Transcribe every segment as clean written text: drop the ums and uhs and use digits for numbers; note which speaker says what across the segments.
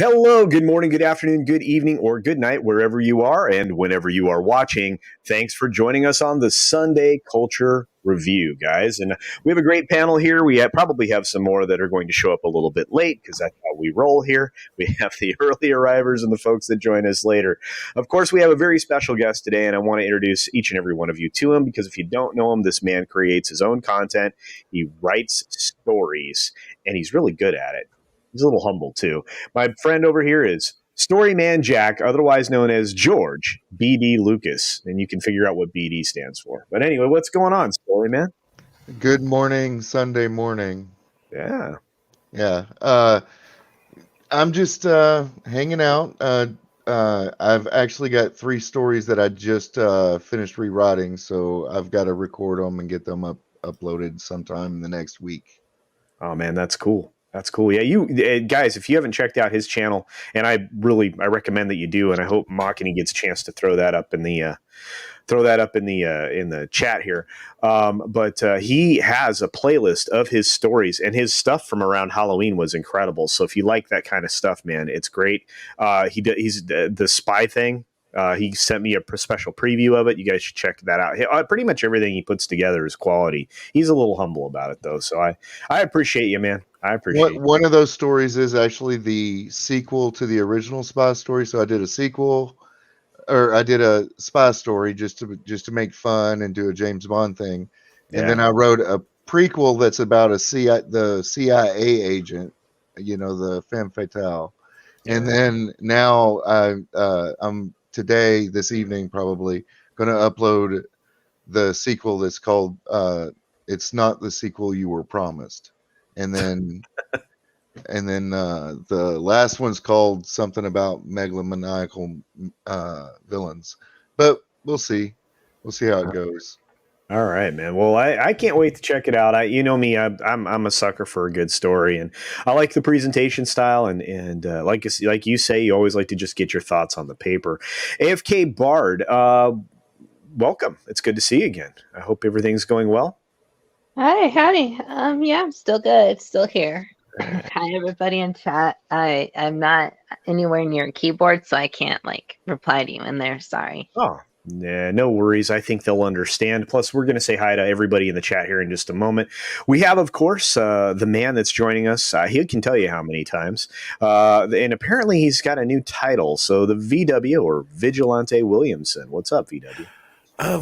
Speaker 1: Hello, good morning, good afternoon, good evening, or good night, wherever you are and whenever you are watching. Thanks for joining us on the Sunday Culture Review, guys. And we have a great panel here. We probably have some more that are going to show up a little bit late because that's how we roll here. We have the early arrivers and the folks that join us later. Of course, we have a very special guest today, and I want to introduce each and every one of you to him because if you don't know him, this man creates his own content. He writes stories, and he's really good at it. He's a little humble, too. My friend over here is Storyman Jack, otherwise known as George B.D. Lucas. And you can figure out what BD stands for. But anyway, what's going on, Storyman?
Speaker 2: Good morning, Sunday morning.
Speaker 1: Yeah.
Speaker 2: Yeah. I'm just hanging out. I've actually got 3 stories that I just finished rewriting, so I've got to record them and get them uploaded sometime in the next week.
Speaker 1: Oh, man, that's cool. That's cool. Yeah, you guys, if you haven't checked out his channel, and I recommend that you do, and I hope Makini gets a chance to throw that up in the in the chat here. But he has a playlist of his stories, and his stuff from around Halloween was incredible. So if you like that kind of stuff, man, it's great. He's the spy thing. He sent me a special preview of it. You guys should check that out. Pretty much everything he puts together is quality. He's a little humble about it, though. So I appreciate you, man. I appreciate it.
Speaker 2: One of those stories is actually the sequel to the original spy story. So I did a sequel, or I did a spy story just to make fun and do a James Bond thing. And then I wrote a prequel that's about the CIA agent, the femme fatale. Yeah. And then now I'm today, this evening, probably going to upload the sequel that's called It's Not the Sequel You Were Promised. And then the last one's called something about megalomaniacal villains. But we'll see. We'll see how it goes.
Speaker 1: All right, man. Well, I can't wait to check it out. You know me, I'm a sucker for a good story, and I like the presentation style. And like you say, you always like to just get your thoughts on the paper. AFK Bard, welcome. It's good to see you again. I hope everything's going well.
Speaker 3: Hi, howdy. Yeah, I'm still good. Still here. Hi, everybody in chat. I'm not anywhere near a keyboard, so I can't reply to you in there. Sorry.
Speaker 1: Oh. Yeah, no worries. I think they'll understand. Plus, we're going to say hi to everybody in the chat here in just a moment. We have, of course, the man that's joining us. He can tell you how many times. And apparently he's got a new title. So the VW, or Vigilante Williamson. What's up, VW?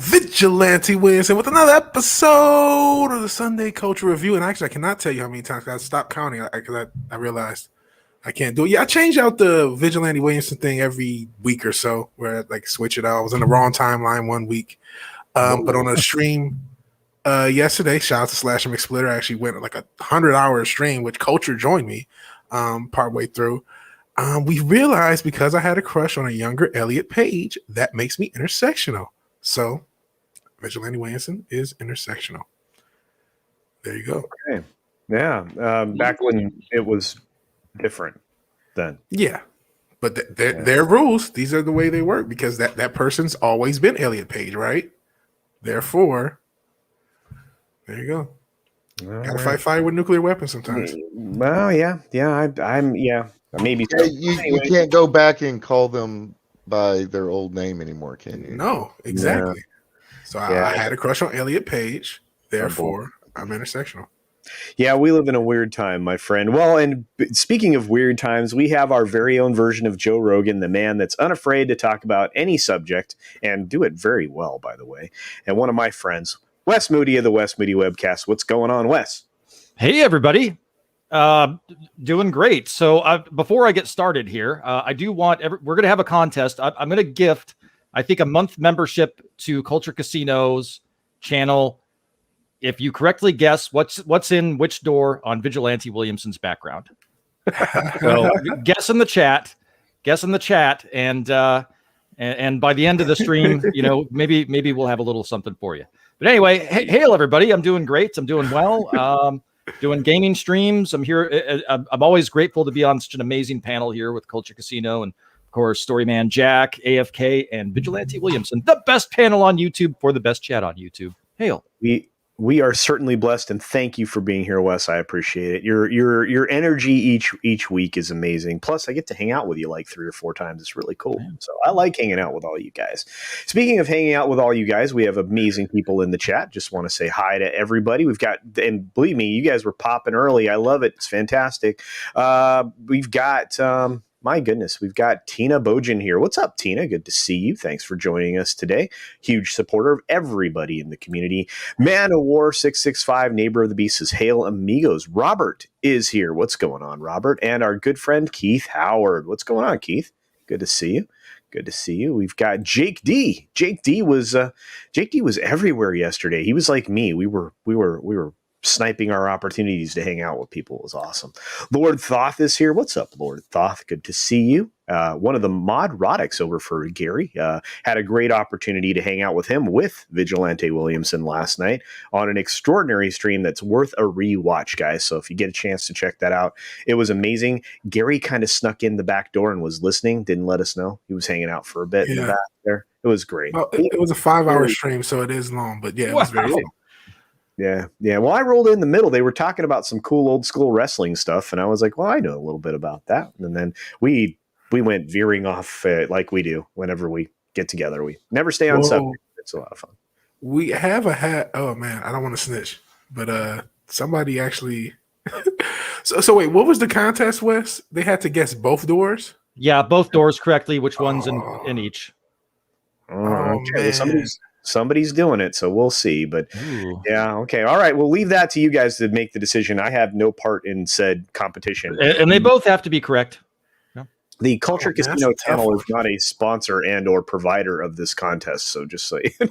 Speaker 4: Vigilante Williamson with another episode of the Sunday Culture Review. And actually, I cannot tell you how many times I stopped counting because I realized I can't do it. Yeah, I change out the Vigilante Williamson thing every week or so, where I switch it out. I was in the wrong timeline one week, but on a stream yesterday, shout out to Slasher McSplitter. I actually went a 100-hour stream, which Culture joined me partway through. We realized because I had a crush on a younger Elliot Page, that makes me intersectional. So Vigilante Williamson is intersectional. There you go.
Speaker 1: Okay. Yeah. Back when it was different then.
Speaker 4: Yeah. But their rules, these are the way they work because that person's always been Elliot Page, right? Therefore, there you go. Gotta fight fire with nuclear weapons sometimes.
Speaker 1: Well, yeah. Maybe so.
Speaker 2: You can't go back and call them by their old name anymore, can you?
Speaker 4: No, exactly. Yeah. So I had a crush on Elliot Page. Therefore, I'm intersectional.
Speaker 1: Yeah, we live in a weird time, my friend. Well, and speaking of weird times, we have our very own version of Joe Rogan, the man that's unafraid to talk about any subject and do it very well, by the way. And one of my friends, Wes Moody of the Wes Moody Webcast. What's going on, Wes?
Speaker 5: Hey, everybody. Doing great. So before I get started here, I do want we're going to have a contest. I'm going to gift, I think, a month membership to Culture Casino's channel if you correctly guess what's in which door on Vigilante Williamson's background. So guess in the chat, and by the end of the stream, maybe we'll have a little something for you. But anyway, hail everybody! I'm doing great. I'm doing well. Doing gaming streams. I'm here. I'm always grateful to be on such an amazing panel here with Culture Casino and, of course, Storyman Jack, AFK, and Vigilante Williamson, the best panel on YouTube for the best chat on YouTube. Hail.
Speaker 1: We are certainly blessed, and thank you for being here, Wes. I appreciate it. Your energy each week is amazing. Plus, I get to hang out with you like 3 or 4 times. It's really cool. So I like hanging out with all you guys. Speaking of hanging out with all you guys, we have amazing people in the chat. Just want to say hi to everybody. We've got, and believe me, you guys were popping early. I love it. It's fantastic. We've got. My goodness, we've got Tina Bojan here. What's up, Tina? Good to see you. Thanks for joining us today. Huge supporter of everybody in the community. Man of War 665, Neighbor of the Beast says, Hail amigos. Robert is here. What's going on, Robert? And our good friend Keith Howard. What's going on, Keith? Good to see you. Good to see you. We've got Jake D. Jake D was everywhere yesterday. He was like me. We were sniping our opportunities to hang out with people. It was awesome. Lord Thoth is here. What's up, Lord Thoth? Good to see you. One of the mod Roddics over for Gary. Had a great opportunity to hang out with him with Vigilante Williamson last night on an extraordinary stream that's worth a rewatch, guys. So if you get a chance to check that out, it was amazing. Gary kind of snuck in the back door and was listening, didn't let us know. He was hanging out for a bit in the back there. It was great.
Speaker 4: Well, it was a 5-hour stream, so it is long, but yeah, it was very fun.
Speaker 1: Yeah. Well, I rolled in the middle. They were talking about some cool old school wrestling stuff, and I was like, well, I know a little bit about that. And then we went veering off like we do whenever we get together. We never stay on subject. It's a lot of fun.
Speaker 4: We have a hat. Oh man, I don't want to snitch, but somebody actually. So wait, what was the contest, Wes? They had to guess both doors.
Speaker 5: Yeah, both doors correctly. Which one's in each?
Speaker 1: Okay, somebody's doing it, so we'll see. But yeah, okay, all right. We'll leave that to you guys to make the decision. I have no part in said competition,
Speaker 5: and they both have to be correct. Yeah.
Speaker 1: The Culture Casino channel is not a sponsor and/or provider of this contest, so just so you know.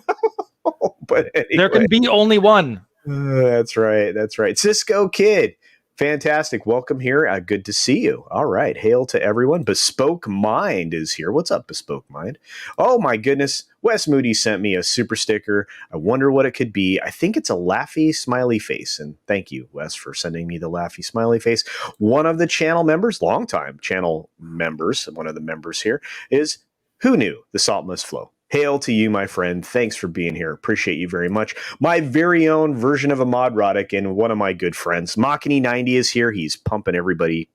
Speaker 1: But anyway.
Speaker 5: There can be only one.
Speaker 1: That's right. Cisco Kid. Fantastic. Welcome here. Good to see you. All right. Hail to everyone. Bespoke Mind is here. What's up, Bespoke Mind? Oh, my goodness. Wes Moody sent me a super sticker. I wonder what it could be. I think it's a laughy smiley face. And thank you, Wes, for sending me the laughy smiley face. One of the channel members, longtime channel members, one of the members here is Who Knew the Salt Must Flow. Hail to you, my friend. Thanks for being here. Appreciate you very much. My very own version of a mod Roddick and one of my good friends. Machiny90 is here. He's pumping everybody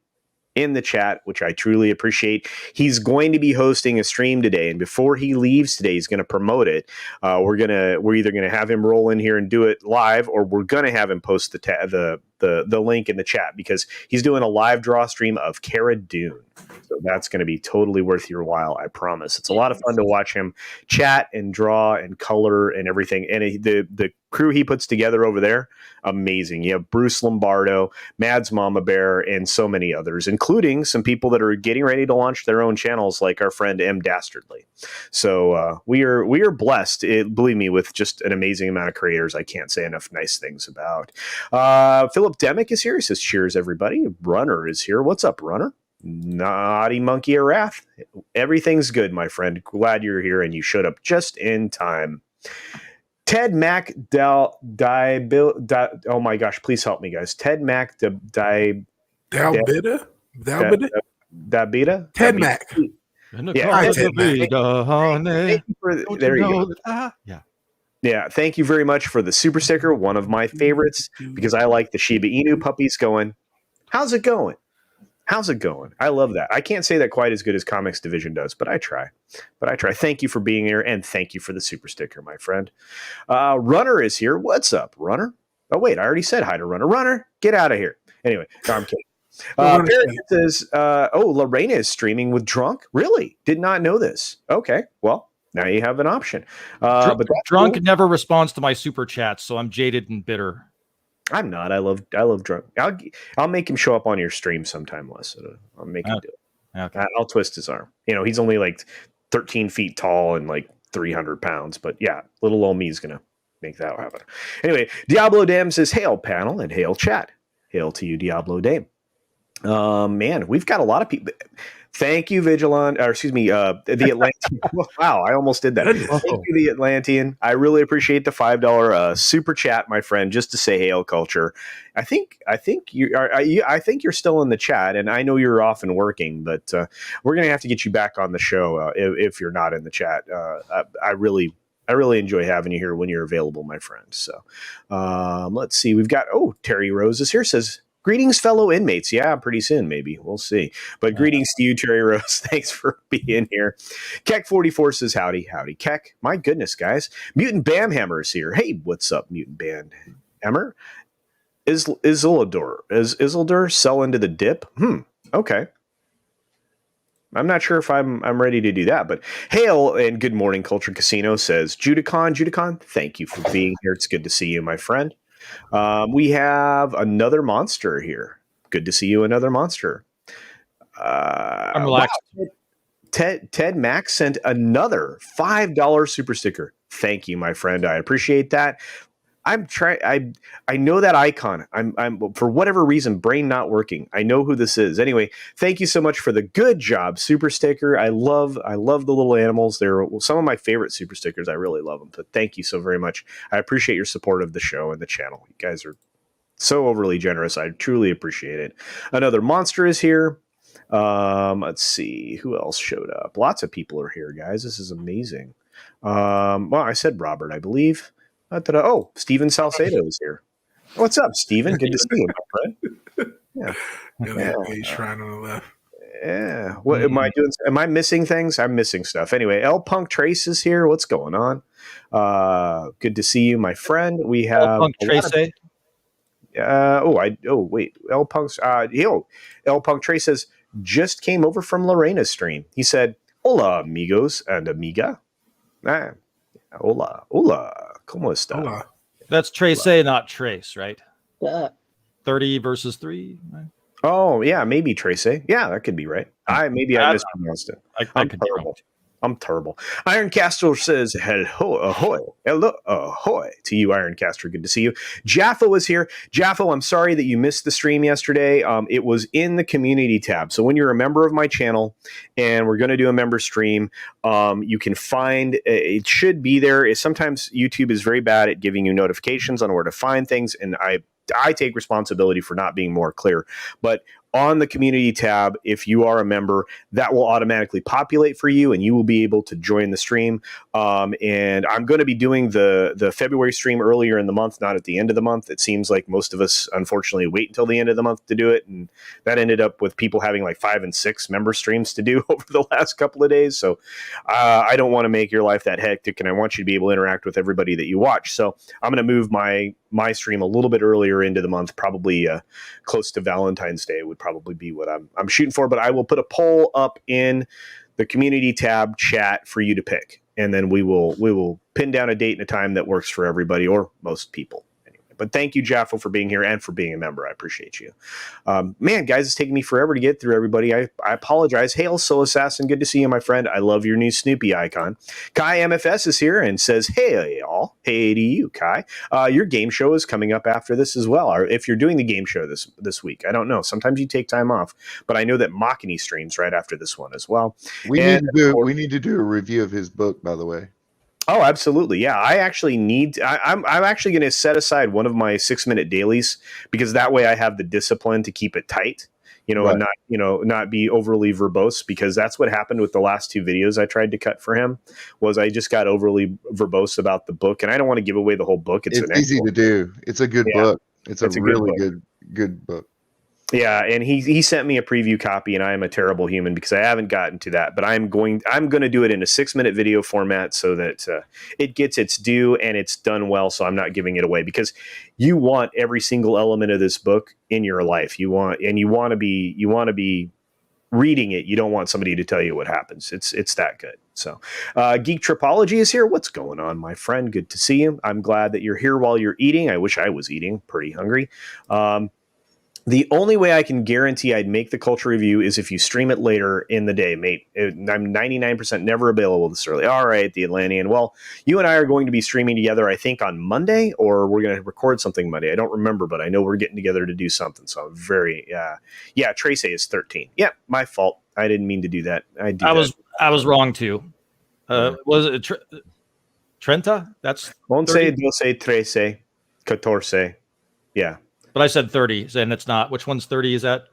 Speaker 1: in the chat, which I truly appreciate. He's going to be hosting a stream today, and before he leaves today, he's going to promote it. We're either going to have him roll in here and do it live, or we're going to have him post the link in the chat, because he's doing a live draw stream of Cara Dune. So that's going to be totally worth your while, I promise. It's a lot of fun to watch him chat and draw and color and everything. And the crew he puts together over there, amazing. You have Bruce Lombardo, Mads Mama Bear, and so many others, including some people that are getting ready to launch their own channels, like our friend M. Dastardly. So we are blessed, believe me, with just an amazing amount of creators I can't say enough nice things about. Philip Demick is here. He says, cheers, everybody. Runner is here. What's up, Runner? Naughty Monkey of Wrath. Everything's good, my friend. Glad you're here, and you showed up just in time. Ted Mac oh my gosh, please help me, guys. Ted Mac
Speaker 4: Dalbida?
Speaker 1: Ted
Speaker 4: Mac.
Speaker 1: Yeah, there you go. Yeah, thank you very much for the super sticker. One of my favorites, because I like the Shiba Inu puppies going. How's it going? I love that. I can't say that quite as good as Comics Division does, but I try. Thank you for being here, and thank you for the super sticker, my friend. Runner is here. What's up, Runner? Oh, wait, I already said hi to Runner. Runner, get out of here. Anyway, no, I'm kidding. Parrot says, Lorena is streaming with Drunk. Really? Did not know this. Okay, well, now you have an option. But
Speaker 5: Drunk cool. Never responds to my super chats, so I'm jaded and bitter.
Speaker 1: I'm not. I love Drunk. I'll make him show up on your stream sometime, Wes. I'll make him do it. Okay. I'll twist his arm. He's only like 13 feet tall and like 300 pounds. But yeah, little old me is going to make that happen. Anyway, Diablo Dame says, hail panel and hail chat. Hail to you, Diablo Dame. Man, we've got a lot of people. Thank you, the Atlantean. Wow, I almost did that. Thank you, the Atlantean. I really appreciate the $5 super chat, my friend, just to say hail culture. I think you're still in the chat, and I know you're off and working, but we're gonna have to get you back on the show if you're not in the chat. I really I really enjoy having you here when you're available, my friend. So let's see. We've got, Terry Rose is here, says, greetings, fellow inmates. Yeah, pretty soon, maybe. We'll see. But greetings to you, Terry Rose. Thanks for being here. Keck44 says, howdy, howdy. Keck, my goodness, guys. Mutant Bamhammer is here. Hey, what's up, Mutant Bamhammer? Isildur sell into the dip? Okay. I'm not sure if I'm ready to do that, but hail and good morning, Culture Casino, says Judicon, thank you for being here. It's good to see you, my friend. We have another monster here. Good to see you, another monster.
Speaker 5: I'm relaxed.
Speaker 1: Wow. Ted Max sent another $5 super sticker. Thank you, my friend. I appreciate that. I'm trying. I know that icon. I'm for whatever reason, brain not working. I know who this is. Anyway, thank you so much for the good job super sticker. I love the little animals. They're some of my favorite super stickers. I really love them. But thank you so very much. I appreciate your support of the show and the channel. You guys are so overly generous. I truly appreciate it. Another monster is here. Let's see who else showed up. Lots of people are here, guys. This is amazing. Well, I said Robert, I believe. Steven Salcedo is here. What's up, Steven? Good to see you, my friend.
Speaker 4: Yeah. Shrine on the left.
Speaker 1: Yeah. What am I doing? Am I missing things? I'm missing stuff. Anyway, L Punk Trace is here. What's going on? Good to see you, my friend. We have
Speaker 5: L Punk Trace.
Speaker 1: Wait. L Punk's L Punk Trace says just came over from Lorena's stream. He said, "Hola, amigos and amiga." Hola. ¿Cómo está?
Speaker 4: Hola.
Speaker 5: That's Trace, not Trace, right? 30 versus 3. Right?
Speaker 1: Oh, yeah, maybe Trace. Yeah, that could be right. I mispronounced it.
Speaker 5: I could be wrong.
Speaker 1: I'm terrible. Ironcaster says, hello, ahoy to you, Ironcaster. Good to see you. Jaffo is here. Jaffo, I'm sorry that you missed the stream yesterday. It was in the community tab. So when you're a member of my channel and we're going to do a member stream, you can find, it should be there. Sometimes YouTube is very bad at giving you notifications on where to find things. And I take responsibility for not being more clear. But on the community tab, if you are a member, that will automatically populate for you and you will be able to join the stream. And I'm going to be doing the February stream earlier in the month, not at the end of the month. It seems like most of us, unfortunately, wait until the end of the month to do it. And that ended up with people having like 5 and 6 member streams to do over the last couple of days. So I don't want to make your life that hectic, and I want you to be able to interact with everybody that you watch. So I'm going to move my stream a little bit earlier into the month, probably close to Valentine's Day would probably be what I'm shooting for. But I will put a poll up in the community tab chat for you to pick, and then we will pin down a date and a time that works for everybody or most people. But thank you, Jaffo, for being here and for being a member. I appreciate you. Man, guys, it's taking me forever to get through everybody. I apologize. Hail, Soul Assassin. Good to see you, my friend. I love your new Snoopy icon. Kai MFS is here and says, hey, y'all. Hey to you, Kai. Your game show is coming up after this as well. Or if you're doing the game show this week. I don't know. Sometimes you take time off. But I know that Machiny streams right after this one as well.
Speaker 2: We need to do a review of his book, by the way.
Speaker 1: Oh, absolutely. Yeah, I actually I'm actually going to set aside one of my 6-minute dailies because that way I have the discipline to keep it tight,
Speaker 2: Right.
Speaker 1: and not be overly verbose, because that's what happened with the last 2 videos I tried to cut for him. Was I just got overly verbose about the book, and I don't want to give away the whole book. It's
Speaker 2: easy to do. It's a good book. It's a really good book.
Speaker 1: Yeah, and he sent me a preview copy, and I am a terrible human because I haven't gotten to that. But I'm going to do it in a 6-minute video format so that it gets its due and it's done well. So I'm not giving it away, because you want every single element of this book in your life. You want to be reading it. You don't want somebody to tell you what happens. It's that good. So Geek Tripology is here. What's going on, my friend? Good to see you. I'm glad that you're here while you're eating. I wish I was eating. Pretty hungry. The only way I can guarantee I'd make the culture review is if you stream it later in the day, mate. I'm 99% never available this early. All right, the Atlantean. Well, you and I are going to be streaming together, I think, on Monday, or we're going to record something Monday. I don't remember, but I know we're getting together to do something. So I'm very, Trace is 13. Yeah, my fault. I didn't mean to do that.
Speaker 5: I was wrong too. Was it Trenta? That's
Speaker 1: Once, doce, trece, catorce. Yeah.
Speaker 5: But I said 30, and it's not. Which one's 30? Is that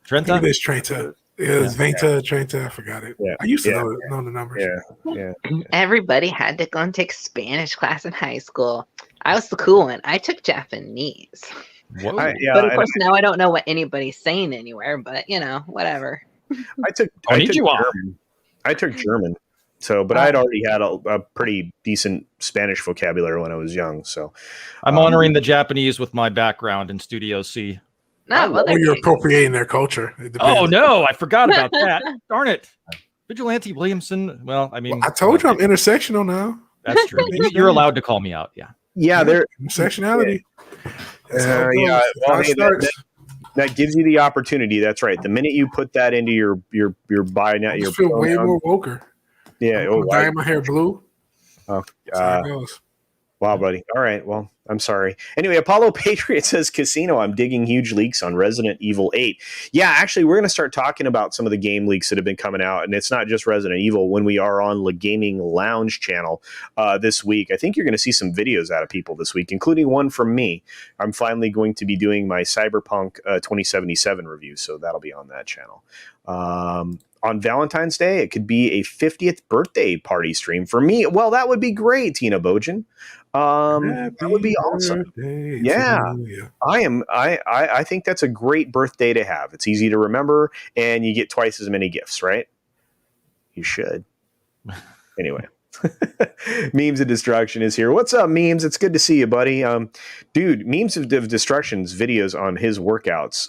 Speaker 5: Trenta?
Speaker 4: It is Trenta. It's Venta, Trenta, I forgot it.
Speaker 1: Yeah.
Speaker 4: I used to know the numbers.
Speaker 1: Yeah.
Speaker 3: Everybody had to go and take Spanish class in high school. I was the cool one. I took Japanese.
Speaker 5: Whoa.
Speaker 3: But of course, now I don't know what anybody's saying anywhere, but whatever.
Speaker 1: I took German. I took German. So, but I'd already had a pretty decent Spanish vocabulary when I was young. So
Speaker 5: I'm honoring the Japanese with my background in Studio C.
Speaker 3: Well,
Speaker 4: you're appropriating their culture.
Speaker 5: Oh, no, I forgot about that. Darn it. Vigilante Williamson. Well, I mean,
Speaker 4: I told you I'm intersectional now.
Speaker 5: That's true. You're allowed to call me out. Yeah.
Speaker 1: Yeah, they're
Speaker 4: intersectionality.
Speaker 1: That gives you the opportunity. That's right. The minute you put that into your bio now, you
Speaker 4: feel way more woker.
Speaker 1: Yeah.
Speaker 4: I'm dyeing my hair blue.
Speaker 1: Oh, wow, buddy. All right. Well, I'm sorry. Anyway, Apollo Patriot says, Casino, I'm digging huge leaks on Resident Evil 8. Yeah, actually, we're going to start talking about some of the game leaks that have been coming out. And it's not just Resident Evil. When we are on the Gaming Lounge channel this week, I think you're going to see some videos out of people this week, including one from me. I'm finally going to be doing my Cyberpunk 2077 review. So that'll be on that channel. On Valentine's Day, it could be a 50th birthday party stream for me. Well, that would be great, Tina Bojan. That would be awesome. Yeah, I think that's a great birthday to have. It's easy to remember, and you get twice as many gifts, right? You should. Anyway. Memes of Destruction is here. What's up, Memes? It's good to see you, buddy. Dude, Memes of Destruction's videos on his workouts.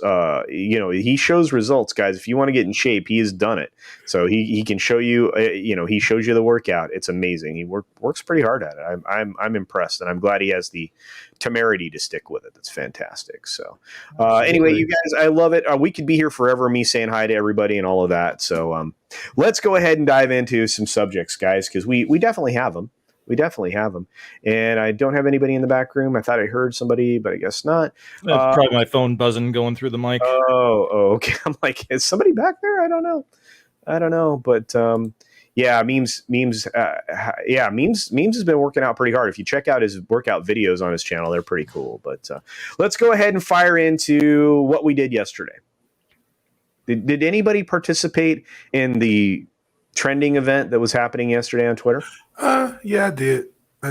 Speaker 1: He shows results, guys. If you want to get in shape, he has done it. So he can show you. He shows you the workout. It's amazing. He works pretty hard at it. I'm impressed, and I'm glad he has the temerity to stick with it. That's fantastic. So anyway, you guys, I love it. We could be here forever. Me saying hi to everybody and all of that. So let's go ahead and dive into some subjects, guys, because we definitely have them. We definitely have them. And I don't have anybody in the back room. I thought I heard somebody, but I guess not.
Speaker 5: That's probably my phone buzzing going through the mic.
Speaker 1: Oh, okay. I'm like, is somebody back there? I don't know. But Memes has been working out pretty hard. If you check out his workout videos on his channel, they're pretty cool. But let's go ahead and fire into what we did yesterday. Did anybody participate in the trending event that was happening yesterday on Twitter?
Speaker 4: Yeah, I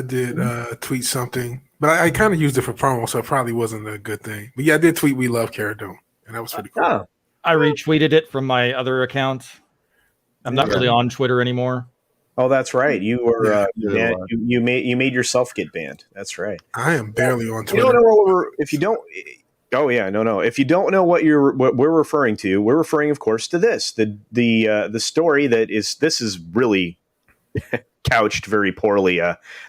Speaker 4: did. Tweet something, but I kind of used it for promo, so it probably wasn't a good thing. But yeah, I did tweet "We love Cara Dune," and that was pretty cool.
Speaker 5: I retweeted it from my other account. I'm not really on Twitter anymore.
Speaker 1: Oh, that's right. You were you made yourself get banned. That's right.
Speaker 4: I am barely on Twitter.
Speaker 1: If you don't. Oh yeah, no. If you don't know what we're referring to, we're referring, of course, to this the story this is really couched very poorly.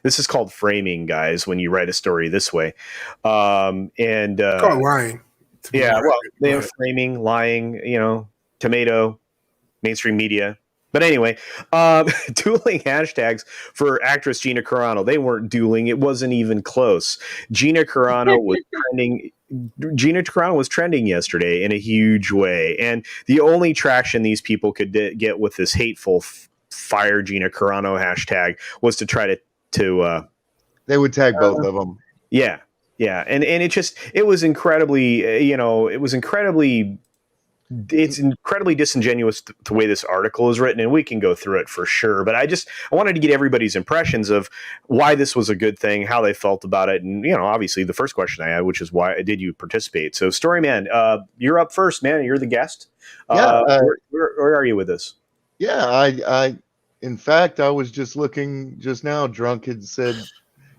Speaker 1: This is called framing, guys. When you write a story this way, it's
Speaker 4: called lying.
Speaker 1: Yeah, well, they have framing, lying. Tomato, mainstream media. But anyway, dueling hashtags for actress Gina Carano. They weren't dueling. It wasn't even close. Gina Carano was trending. Gina Carano was trending yesterday in a huge way. And the only traction these people could get with this hateful fire Gina Carano hashtag was to try to
Speaker 2: they would tag both of them.
Speaker 1: Yeah. Yeah. And it was incredibly, it's incredibly disingenuous the way this article is written, and we can go through it for sure. But I wanted to get everybody's impressions of why this was a good thing, how they felt about it. And, obviously the first question I had, which is why did you participate? So Storyman, you're up first, man. You're the guest. Where are you with this?
Speaker 2: Yeah, in fact, I was just looking just now. Drunk had said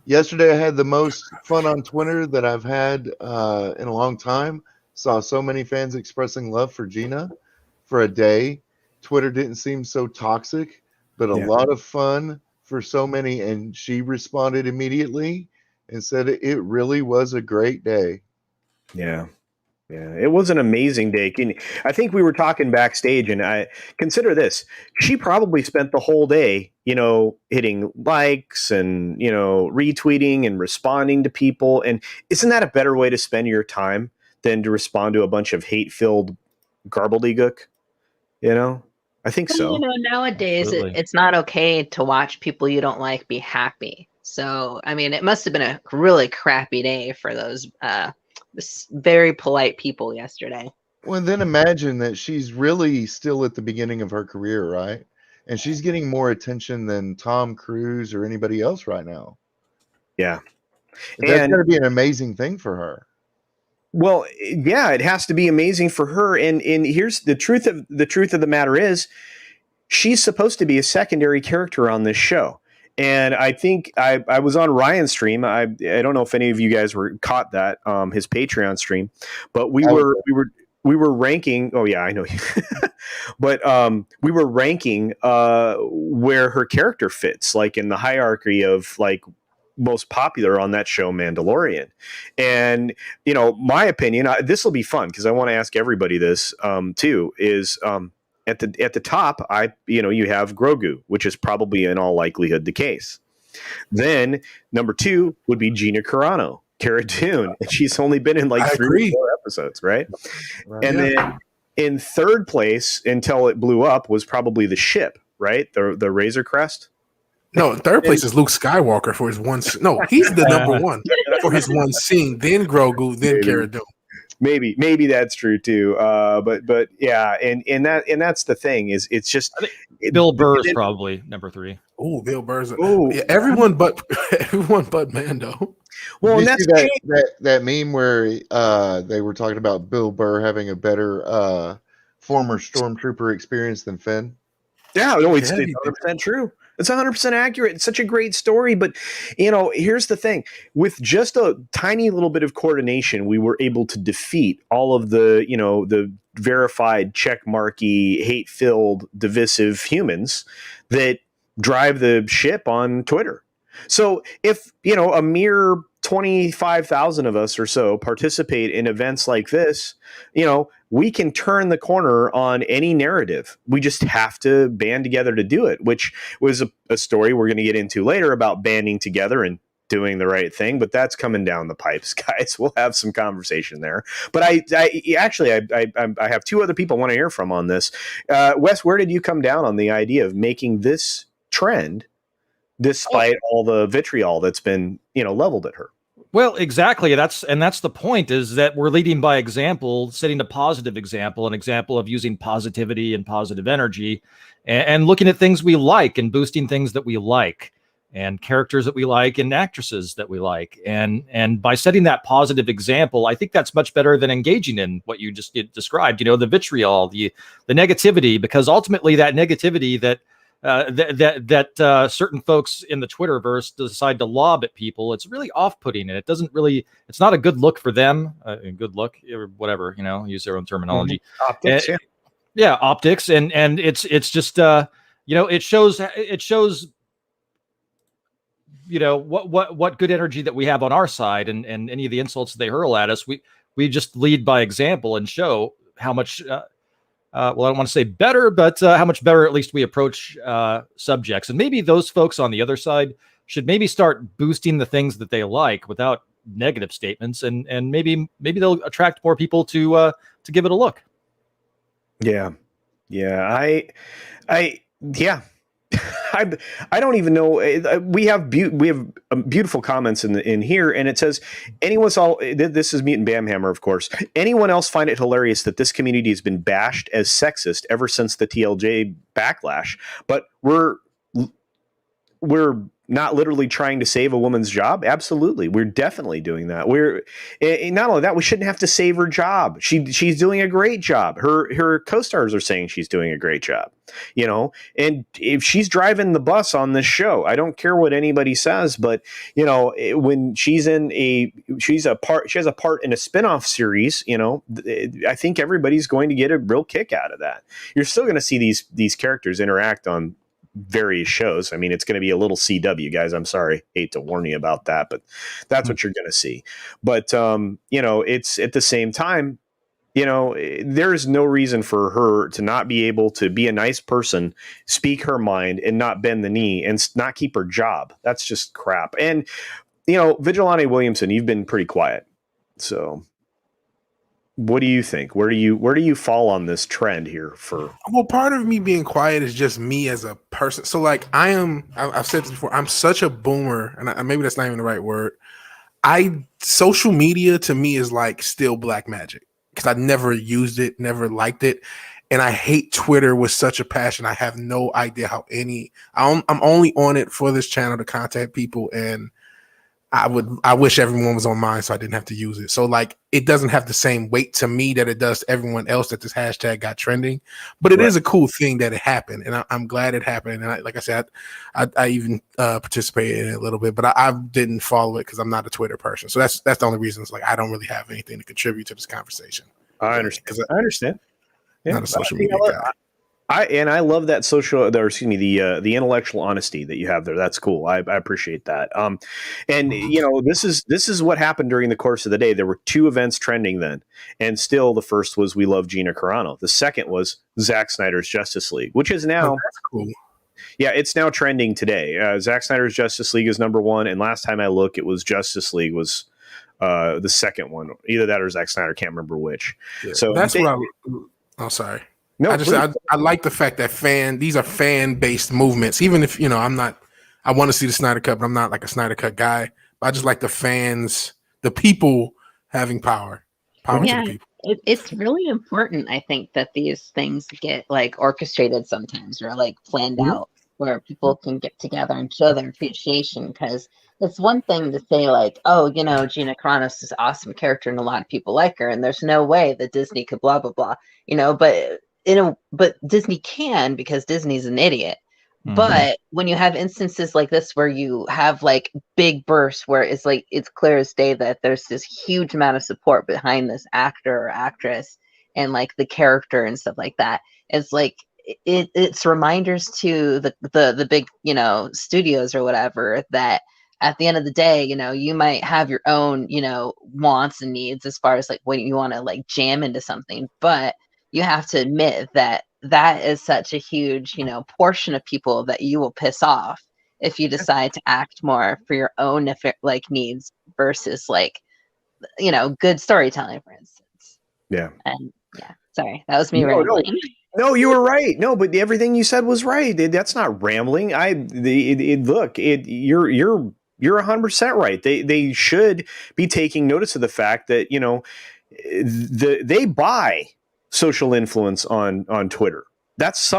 Speaker 2: yesterday I had the most fun on Twitter that I've had in a long time. Saw so many fans expressing love for Gina for a day. Twitter didn't seem so toxic, but a lot of fun for so many. And she responded immediately and said it really was a great day.
Speaker 1: Yeah. Yeah, it was an amazing day. I think we were talking backstage, and I consider this. She probably spent the whole day, hitting likes and, retweeting and responding to people. And isn't that a better way to spend your time than to respond to a bunch of hate-filled gobbledygook? I think so.
Speaker 3: Nowadays it's not okay to watch people you don't like be happy. So, I mean, it must have been a really crappy day for those very polite people yesterday.
Speaker 2: Well, then imagine that she's really still at the beginning of her career, right? And she's getting more attention than Tom Cruise or anybody else right now.
Speaker 1: Yeah.
Speaker 2: That's
Speaker 1: And
Speaker 2: got to be an amazing thing for her.
Speaker 1: well, yeah, it has to be amazing for her. And here's the truth of the matter is, she's supposed to be a secondary character on this show. And I think I was on Ryan's stream. I don't know if any of you guys were caught that his Patreon stream, but we were ranking. Oh yeah, I know. But we were ranking where her character fits, like in the hierarchy of like most popular on that show, Mandalorian. And my opinion, this will be fun because I want to ask everybody this too. Is at the top, you have Grogu, which is probably in all likelihood the case. Then number 2 would be Gina Carano, Cara Dune, and she's only been in like 3 or 4 episodes, right? And then in third place, until it blew up, was probably the ship, right? The Razor Crest.
Speaker 4: No, third place is Luke Skywalker for his one. No, he's the number one for his one scene. Then Grogu, then Cara Dune.
Speaker 1: Maybe that's true too. But yeah, and that's the thing is it's just
Speaker 5: Bill Burr is probably number 3.
Speaker 4: Oh, Bill Burr's. Yeah, everyone but Mando.
Speaker 2: Well, and that's that meme where they were talking about Bill Burr having a better former stormtrooper experience than Finn.
Speaker 1: Yeah, no, it's 100% true. It's 100% accurate. It's such a great story. But, here's the thing. With just a tiny little bit of coordination, we were able to defeat all of the verified, checkmarky, hate-filled, divisive humans that drive the ship on Twitter. So if, a mere 25,000 of us or so participate in events like this, we can turn the corner on any narrative. We just have to band together to do it, which was a story we're going to get into later about banding together and doing the right thing. But that's coming down the pipes, guys. We'll have some conversation there. But I have 2 other people I want to hear from on this. Wes, where did you come down on the idea of making this trend despite all the vitriol that's been, leveled at her?
Speaker 5: Well, exactly. That's the point, is that we're leading by example, setting a positive example, an example of using positivity and positive energy and looking at things we like and boosting things that we like and characters that we like and actresses that we like. And by setting that positive example, I think that's much better than engaging in what you just described, the vitriol, the negativity, because ultimately that negativity that certain folks in the Twitterverse decide to lob at people, it's really off-putting, and it's not a good look for them. A good look, or whatever, use their own terminology.
Speaker 1: Optics,
Speaker 5: yeah, optics, and it's just it shows what good energy that we have on our side, and any of the insults they hurl at us, we just lead by example and show how much. I don't want to say better, but how much better at least we approach subjects. And maybe those folks on the other side should maybe start boosting the things that they like without negative statements, and maybe they'll attract more people to give it a look.
Speaker 1: Yeah. I don't even know. We have beautiful comments in here, and it says, this is Mutant Bamhammer, of course. Anyone else find it hilarious that this community has been bashed as sexist ever since the TLJ backlash? But we're not literally trying to save a woman's job. Absolutely. We're definitely doing that. Not only that, we shouldn't have to save her job. She's doing a great job. Her co-stars are saying she's doing a great job, and if she's driving the bus on this show, I don't care what anybody says, but when she has a part in a spinoff series, I think everybody's going to get a real kick out of that. You're still going to see these characters interact on various shows. I mean, it's going to be a little CW, guys. I'm sorry, hate to warn you about that, but that's what you're going to see. But it's at the same time, there is no reason for her to not be able to be a nice person, speak her mind, and not bend the knee and not keep her job. That's just crap. And Vigilante Williamson, you've been pretty quiet, so what do you think? Where do you fall on this trend here?
Speaker 4: Well, part of me being quiet is just me as a person. So like I've said this before, I'm such a boomer, and maybe that's not even the right word. Social media to me is like still black magic. because I never used it, never liked it. And I hate Twitter with such a passion. I have no idea how I'm only on it for this channel to contact people, and I wish everyone was on mine so I didn't have to use it. So like it doesn't have the same weight to me that it does to everyone else that this hashtag got trending. But it is a cool thing that it happened, and I'm glad it happened. And like I said, I even participated in it a little bit, but I didn't follow it because I'm not a Twitter person. So that's the only reason. It's like I don't really have anything to contribute to this conversation.
Speaker 1: I understand. I understand. Yeah,
Speaker 4: not a social media guy.
Speaker 1: I love that the intellectual honesty that you have there. That's cool. I appreciate that. And you know, this is what happened during the course of the day. There were 2 events trending then, and still the first was We Love Gina Carano. The second was Zack Snyder's Justice League, which is now
Speaker 4: that's cool.
Speaker 1: Yeah, it's now trending today. Zack Snyder's Justice League is number 1, and last time I looked, it was Justice League was the second one. Either that or Zack Snyder, can't remember which.
Speaker 4: Yeah,
Speaker 1: so
Speaker 4: that's I'm sorry.
Speaker 1: No,
Speaker 4: I like the fact that these are fan-based movements. Even if, you know, I want to see the Snyder Cut, but I'm not like a Snyder Cut guy. But I just like the fans, the people having power to the people.
Speaker 3: It's really important, I think, that these things get like orchestrated sometimes or like planned out where people can get together and show their appreciation. Because it's one thing to say like, oh, you know, Gina Carano's this awesome character and a lot of people like her, and there's no way that Disney could blah blah blah, you know, but Disney can, because Disney's an idiot. But when you have instances like this where you have like big bursts where it's like it's clear as day that there's this huge amount of support behind this actor or actress and like the character and stuff like that, it's like it's reminders to the big, you know, studios or whatever, that at the end of the day, you know, you might have your own, you know, wants and needs as far as like when you want to like jam into something, but you have to admit that is such a huge, you know, portion of people that you will piss off if you decide to act more for your own like needs versus like, you know, good storytelling, for instance.
Speaker 1: Yeah.
Speaker 3: And yeah, sorry, that was me rambling.
Speaker 1: No, you were right. No, but everything you said was right. That's not rambling. You're 100% right. They should be taking notice of the fact that, you know, they buy social influence on Twitter. That's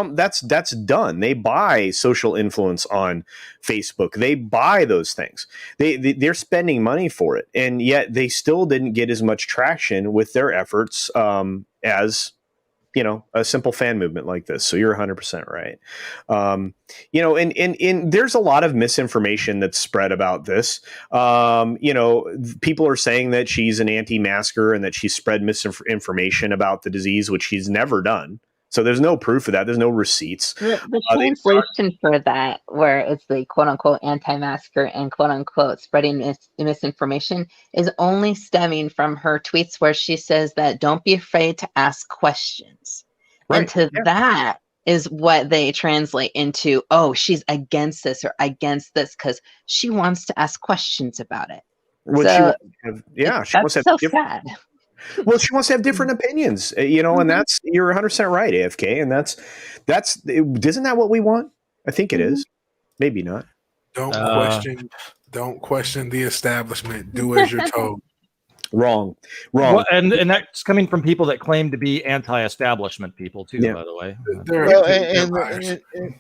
Speaker 1: done. They buy social influence on Facebook. They buy those things. They're spending money for it, and yet they still didn't get as much traction with their efforts as, you know, a simple fan movement like this. So you're 100% right. You know, and there's a lot of misinformation that's spread about this. You know, people are saying that she's an anti-masker and that she spread misinformation about the disease, which she's never done. So there's no proof of that. There's no receipts.
Speaker 3: The translation for that, where it's the quote unquote anti-masker and quote unquote spreading misinformation, is only stemming from her tweets where she says that don't be afraid to ask questions. Right. And to that is what they translate into, oh, she's against this or against this because she wants to ask questions about it.
Speaker 1: Well,
Speaker 3: that's so sad.
Speaker 1: Well, she wants to have different opinions, you know, and you're 100% right, AFK. And isn't that what we want? I think it is. Maybe not.
Speaker 4: Don't question the establishment. Do as you're told.
Speaker 1: Wrong.
Speaker 5: Well, and that's coming from people that claim to be anti-establishment people too, by the way.
Speaker 2: And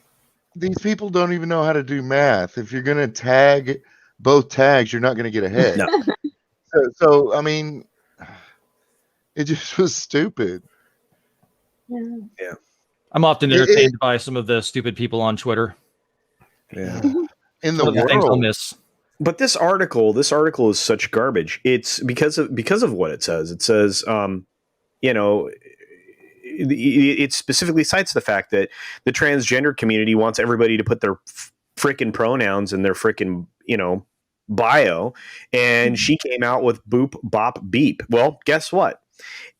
Speaker 2: these people don't even know how to do math. If you're going to tag both tags, you're not going to get ahead.
Speaker 1: No.
Speaker 2: So, I mean, it just was stupid.
Speaker 1: Yeah.
Speaker 5: I'm often entertained by some of the stupid people on Twitter.
Speaker 1: Yeah.
Speaker 2: In the world.
Speaker 1: But this article is such garbage. It's because of what it says. It says, you know, it specifically cites the fact that the transgender community wants everybody to put their frickin' pronouns in their frickin', you know, bio. And she came out with boop, bop, beep. Well, guess what?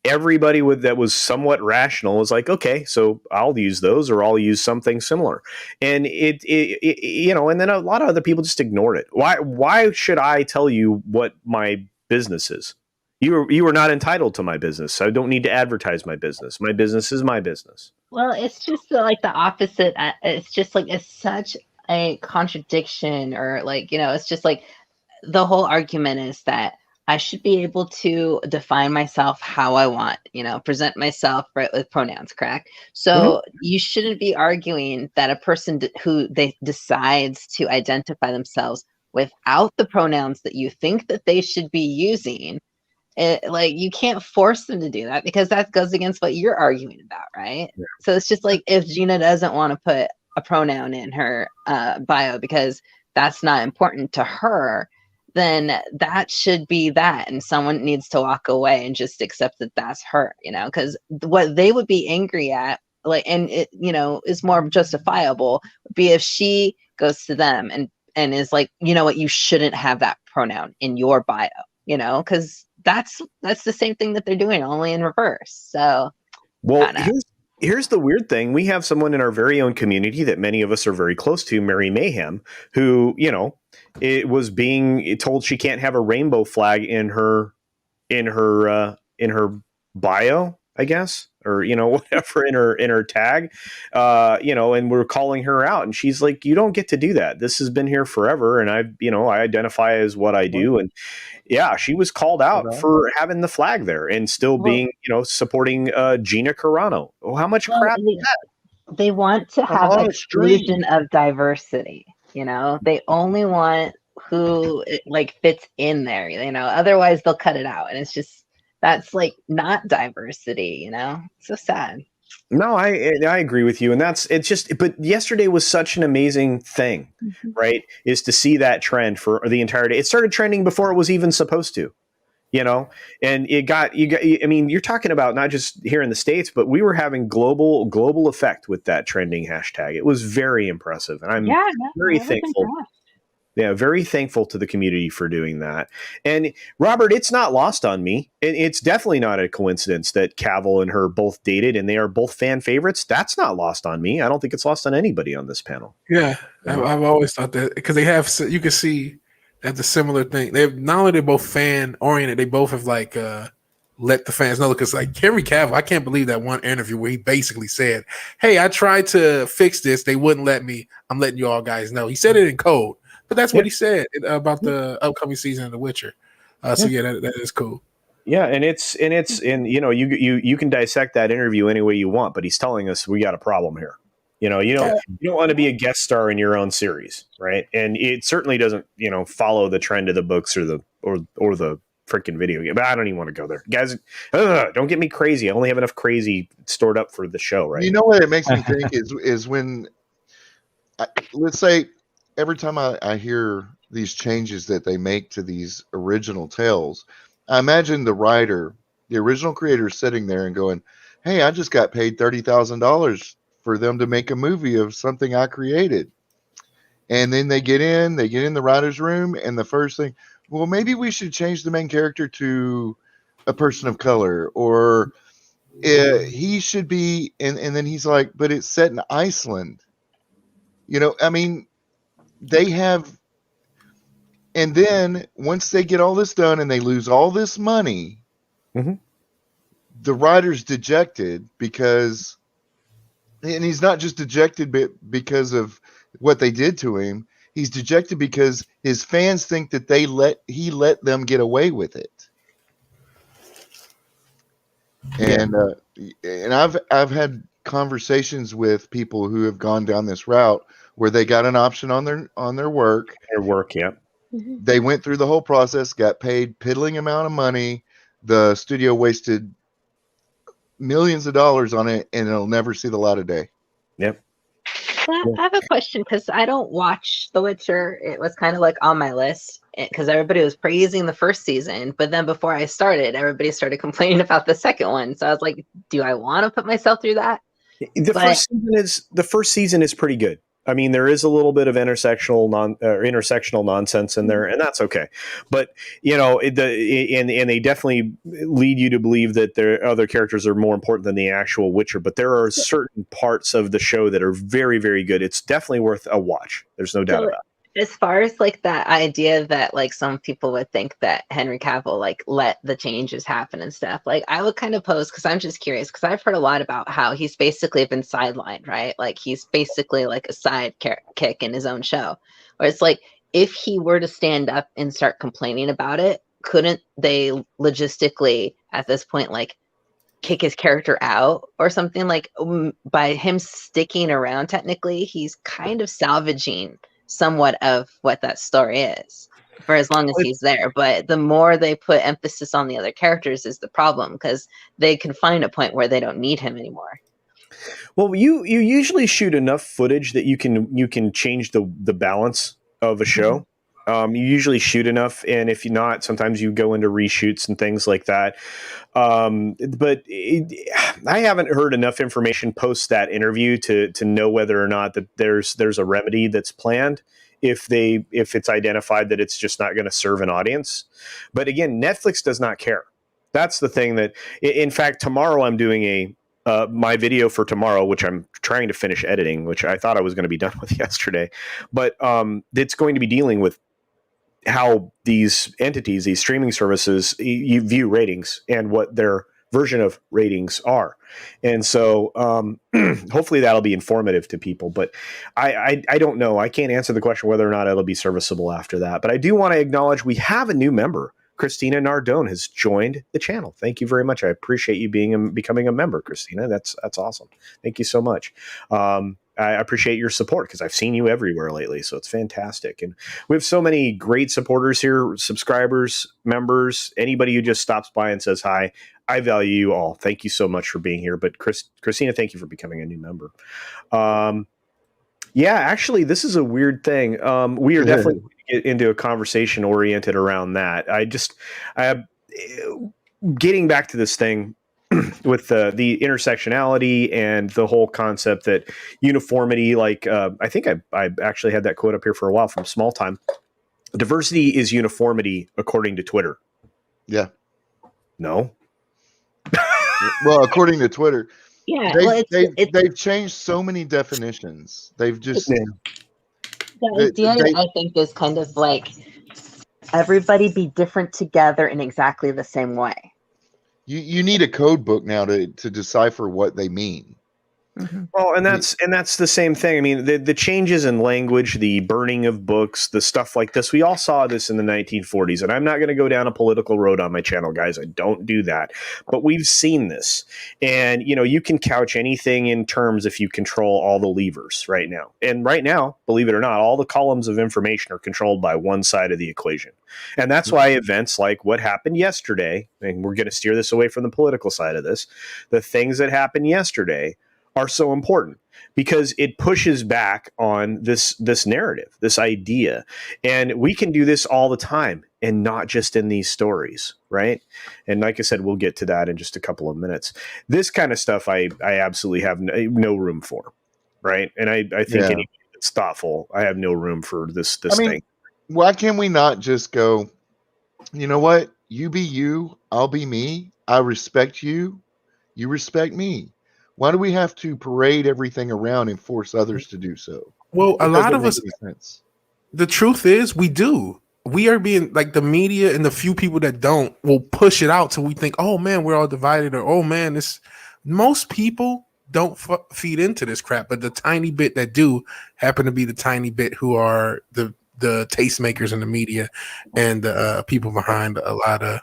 Speaker 1: Everybody that was somewhat rational was like, okay, so I'll use those, or I'll use something similar. And it you know, and then a lot of other people just ignored it. Why should I tell you what my business is? You are not entitled to my business. I don't need to advertise my business. My business is my business.
Speaker 3: Well, it's just like the opposite. It's just like it's such a contradiction, or like, you know, it's just like the whole argument is that, I should be able to define myself how I want, present myself right with pronouns, correct? So you shouldn't be arguing that a person who they decides to identify themselves without the pronouns that you think that they should be using. Like you can't force them to do that because that goes against what you're arguing about, right?
Speaker 1: Yeah.
Speaker 3: So it's just like if Gina doesn't want to put a pronoun in her bio because that's not important to her, then that should be that, and someone needs to walk away and just accept that that's her, because what they would be angry at, like, and it, is more justifiable, would be if she goes to them and is like, you know what, you shouldn't have that pronoun in your bio, because that's the same thing that they're doing, only in reverse. So,
Speaker 1: well, here's the weird thing. We have someone in our very own community that many of us are very close to, Mary Mayhem, who, it was being told she can't have a rainbow flag in her bio, I guess, or whatever in her tag, and we're calling her out, and she's like, "You don't get to do that. This has been here forever, and I identify as what I do." And yeah, she was called out for having the flag there and still being, supporting Gina Carano. Oh, how much crap is that?
Speaker 3: They want to have exclusion of diversity. They only want who fits in there. Otherwise they'll cut it out, and it's just that's not diversity. So sad.
Speaker 1: No, I agree with you, and but yesterday was such an amazing thing, right? Is to see that trend for the entire day. It started trending before it was even supposed to, and I mean, you're talking about not just here in the States, but we were having global effect with that trending hashtag. It was very impressive, and I'm very thankful. Yeah, very thankful to the community for doing that. And Robert, it's not lost on me. It's definitely not a coincidence that Cavill and her both dated and they are both fan favorites. That's not lost on me. I don't think it's lost on anybody on this panel.
Speaker 4: Yeah, I've always thought that because they have, you can see that's a similar thing. They've not only they're both fan oriented, they both have let the fans know, because Henry Cavill, I can't believe that one interview where he basically said, "Hey, I tried to fix this. They wouldn't let me. I'm letting you all guys know." He said it in code. But that's what he said about the upcoming season of The Witcher. So that is cool.
Speaker 1: Yeah, and you can dissect that interview any way you want, but he's telling us we got a problem here. You don't want to be a guest star in your own series, right? And it certainly doesn't follow the trend of the books or the freaking video game. But I don't even want to go there, guys. Don't get me crazy. I only have enough crazy stored up for the show, right?
Speaker 2: You know what it makes me think is when let's say. Every time I hear these changes that they make to these original tales, I imagine the writer, the original creator, sitting there and going, "Hey, I just got paid $30,000 for them to make a movie of something I created." And then they get in the writer's room, and the first thing, well, maybe we should change the main character to a person of color, or he should be, and then he's like, but it's set in Iceland. I mean, they have, and then once they get all this done and they lose all this money, the writer's dejected and he's not just dejected because of what they did to him. He's dejected because his fans think that he let them get away with it. And I've had conversations with people who have gone down this route where they got an option on their work.
Speaker 1: Yeah.
Speaker 2: They went through the whole process, got paid piddling amount of money. The studio wasted millions of dollars on it, and it'll never see the light of day.
Speaker 1: Yep.
Speaker 3: I have a question, because I don't watch The Witcher. It was kind of on my list because everybody was praising the first season, but then before I started, everybody started complaining about the second one. So I was like, do I want to put myself through that?
Speaker 1: The first season is pretty good. I mean, there is a little bit of intersectional nonsense in there, and that's okay. But and they definitely lead you to believe that their other characters are more important than the actual Witcher. But there are certain parts of the show that are very, very good. It's definitely worth a watch. There's no doubt about it.
Speaker 3: As far as that idea that some people would think that Henry Cavill let the changes happen and stuff, I would kind of pose, because I'm just curious, because I've heard a lot about how he's basically been sidelined, right? He's basically a sidekick in his own show, where it's if he were to stand up and start complaining about it, couldn't they logistically at this point like kick his character out or something? Like by him sticking around, technically he's kind of salvaging somewhat of what that story is for as long as he's there. But the more they put emphasis on the other characters is the problem, because they can find a point where they don't need him anymore.
Speaker 1: Well, you usually shoot enough footage that you can change the balance of a show. You usually shoot enough, and if you're not, sometimes you go into reshoots and things like that. But I haven't heard enough information post that interview to know whether or not that there's a remedy that's planned if it's identified that it's just not going to serve an audience. But again, Netflix does not care. That's the thing that, in fact, tomorrow I'm doing my video for tomorrow, which I'm trying to finish editing, which I thought I was going to be done with yesterday. But it's going to be dealing with how these entities, these streaming services, you view ratings and what their version of ratings are. And so hopefully that'll be informative to people. But I don't know. I can't answer the question whether or not it'll be serviceable after that. But I do want to acknowledge we have a new member. Christina Nardone has joined the channel. Thank you very much. I appreciate you becoming a member, Christina. That's awesome. Thank you so much. I appreciate your support because I've seen you everywhere lately, so it's fantastic. And we have so many great supporters here, subscribers, members, anybody who just stops by and says hi. I value you all. Thank you so much for being here. But Christina, thank you for becoming a new member. Yeah, actually, this is a weird thing. We are definitely going to get into a conversation oriented around that. Getting back to this thing with the intersectionality and the whole concept that uniformity, like I think I actually had that quote up here for a while from Small Time. Diversity is uniformity according to Twitter.
Speaker 2: Yeah.
Speaker 1: No.
Speaker 2: Well, according to Twitter.
Speaker 3: Yeah,
Speaker 2: they've changed so many definitions. They've just
Speaker 3: the idea I think is kind of like everybody be different together in exactly the same way.
Speaker 2: You need a code book now to decipher what they mean.
Speaker 3: Mm-hmm.
Speaker 1: Well, and that's the same thing. I mean, the changes in language, the burning of books, the stuff like this, we all saw this in the 1940s. And I'm not going to go down a political road on my channel, guys. I don't do that. But we've seen this. And, you can couch anything in terms if you control all the levers right now. And right now, believe it or not, all the columns of information are controlled by one side of the equation. And that's why events like what happened yesterday, and we're going to steer this away from the political side of this, the things that happened yesterday are so important because it pushes back on this narrative, this idea. And we can do this all the time and not just in these stories, right? And like I said, we'll get to that in just a couple of minutes. This kind of stuff I absolutely have no room for, right? And I think anybody that's thoughtful, I have no room for this thing.
Speaker 2: Why can we not just go, you know what? You be you, I'll be me. I respect you, you respect me. Why do we have to parade everything around and force others to do so?
Speaker 4: Well, a lot of us, the truth is we do. We are being like the media, and the few people that don't will push it out till we think, oh man, we're all divided, or oh man, this. Most people don't feed into this crap, but the tiny bit that do happen to be the tiny bit who are the tastemakers in the media and the people behind a lot of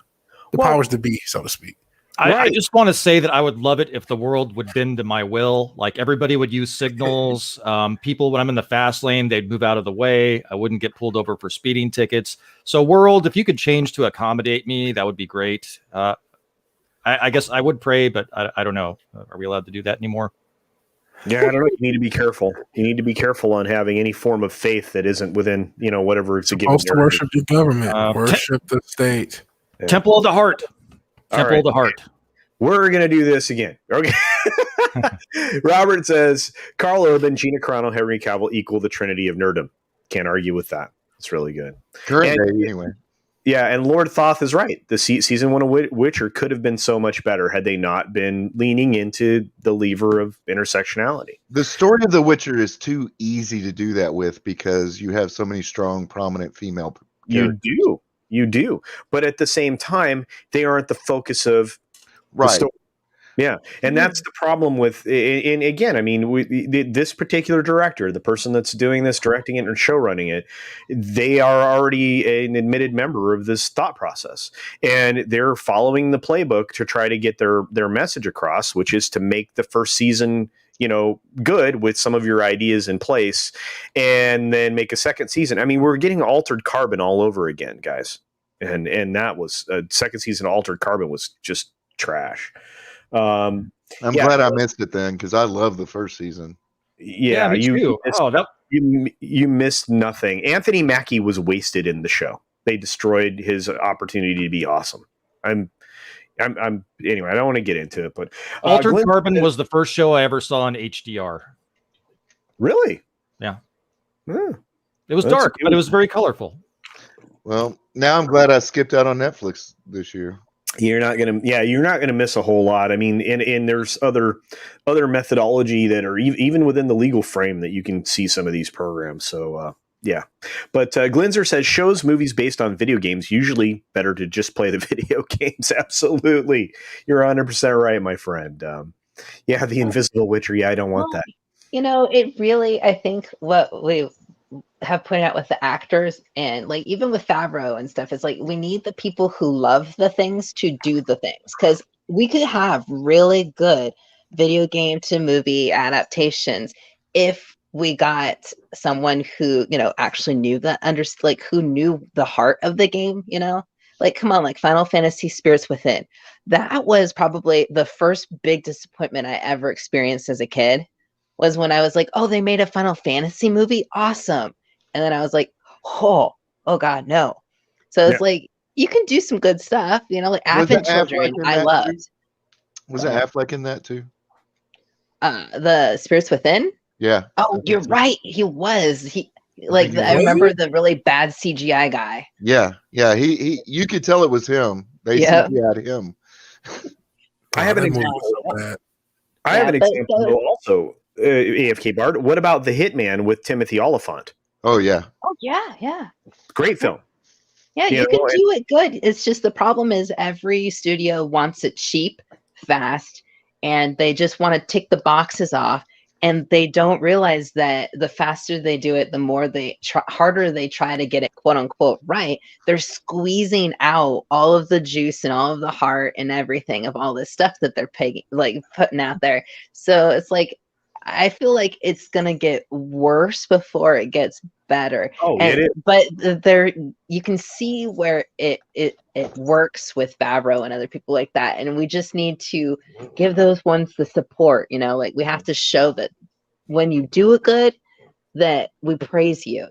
Speaker 4: the powers to be, so to speak.
Speaker 5: I just want to say that I would love it if the world would bend to my will. Like everybody would use signals. People, when I'm in the fast lane, they'd move out of the way. I wouldn't get pulled over for speeding tickets. So world, if you could change to accommodate me, that would be great. I guess I would pray, but I don't know. Are we allowed to do that anymore?
Speaker 1: Yeah, I don't know. You need to be careful. You need to be careful on having any form of faith that isn't within, whatever it's
Speaker 4: supposed to worship the government, worship the state.
Speaker 1: Yeah.
Speaker 5: Temple of the Heart. Temple of the Heart.
Speaker 1: We're going to do this again. Okay. Robert says, Carl Urban, Gina Carano, Henry Cavill equal the Trinity of nerdom. Can't argue with that. It's really good.
Speaker 2: Current day, anyway.
Speaker 1: Yeah, and Lord Thoth is right. The season 1 of Witcher could have been so much better had they not been leaning into the lever of intersectionality.
Speaker 2: The story of The Witcher is too easy to do that with because you have so many strong, prominent female characters.
Speaker 1: You do. But at the same time, they aren't the focus of
Speaker 2: the
Speaker 1: story. Yeah, and that's the problem with, and again, I mean, this particular director, the person that's doing this, directing it and show running it, they are already an admitted member of this thought process, and they're following the playbook to try to get their message across, which is to make the first season, good with some of your ideas in place, and then make a second season. I mean, we're getting Altered Carbon all over again, guys, and that was second season. Altered Carbon was just trash.
Speaker 2: I'm glad I missed it then, because I love the first season.
Speaker 1: Yeah,
Speaker 5: me too.
Speaker 1: You missed nothing. Anthony Mackie was wasted in the show. They destroyed his opportunity to be awesome. I'm anyway, I don't want to get into it, but
Speaker 5: Altered Carbon was the first show I ever saw in HDR.
Speaker 1: Really?
Speaker 5: Yeah.
Speaker 1: It
Speaker 5: was dark, but it was very colorful.
Speaker 2: Well, now I'm glad I skipped out on Netflix this year.
Speaker 1: You're not gonna miss a whole lot. I mean, and there's other methodology that are even within the legal frame that you can see some of these programs. So yeah, but Glinzer says shows movies based on video games usually better to just play the video games. Absolutely, you're 100% right, my friend. Yeah, the Invisible Witcher. Yeah, I don't want that.
Speaker 3: It really, I think what we have pointed out with the actors and like even with Favreau and stuff is like we need the people who love the things to do the things, because we could have really good video game to movie adaptations if we got someone who actually knew who knew the heart of the game. Like, come on, like Final Fantasy Spirits Within, that was probably the first big disappointment I ever experienced as a kid, was when I was like, oh, they made a Final Fantasy movie, awesome. And then I was like, oh God, no. So it's like, you can do some good stuff, like Avid Children, I loved.
Speaker 2: Was it Affleck in that too?
Speaker 3: The Spirits Within?
Speaker 2: Yeah.
Speaker 3: Oh, you're right. He was. I remember the really bad CGI guy.
Speaker 2: Yeah. Yeah. He you could tell it was him. They CGI'd him.
Speaker 1: I have an example. I have an example also, AFK Bard. What about The Hitman with Timothy Olyphant?
Speaker 2: Oh, yeah.
Speaker 3: Oh, yeah.
Speaker 1: Great film.
Speaker 3: Yeah, you can do it good. It's just the problem is every studio wants it cheap, fast, and they just want to tick the boxes off. And they don't realize that the faster they do it, the more harder they try to get it, quote unquote, right. They're squeezing out all of the juice and all of the heart and everything of all this stuff that they're putting out there. So it's like, I feel like it's going to get worse before it gets better.
Speaker 1: Oh, it is.
Speaker 3: But you can see where it works with Favreau and other people like that. And we just need to give those ones the support, like we have to show that when you do it good, that we praise you,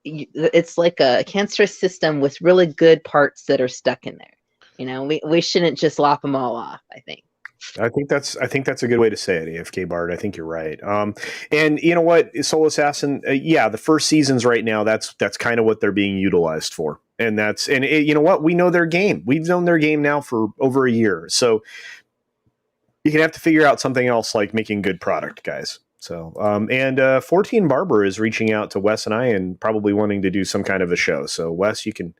Speaker 3: it's like a cancerous system with really good parts that are stuck in there. We shouldn't just lop them all off, I think.
Speaker 1: I think that's a good way to say it, AFK Bard. I think you're right. And you know what, Soul Assassin, the first seasons right now, that's kind of what they're being utilized for. And you know what, we know their game. We've known their game now for over a year. So you're going to have to figure out something else like making good product, guys. So, 14 Barber is reaching out to Wes and I and probably wanting to do some kind of a show. So Wes, you can,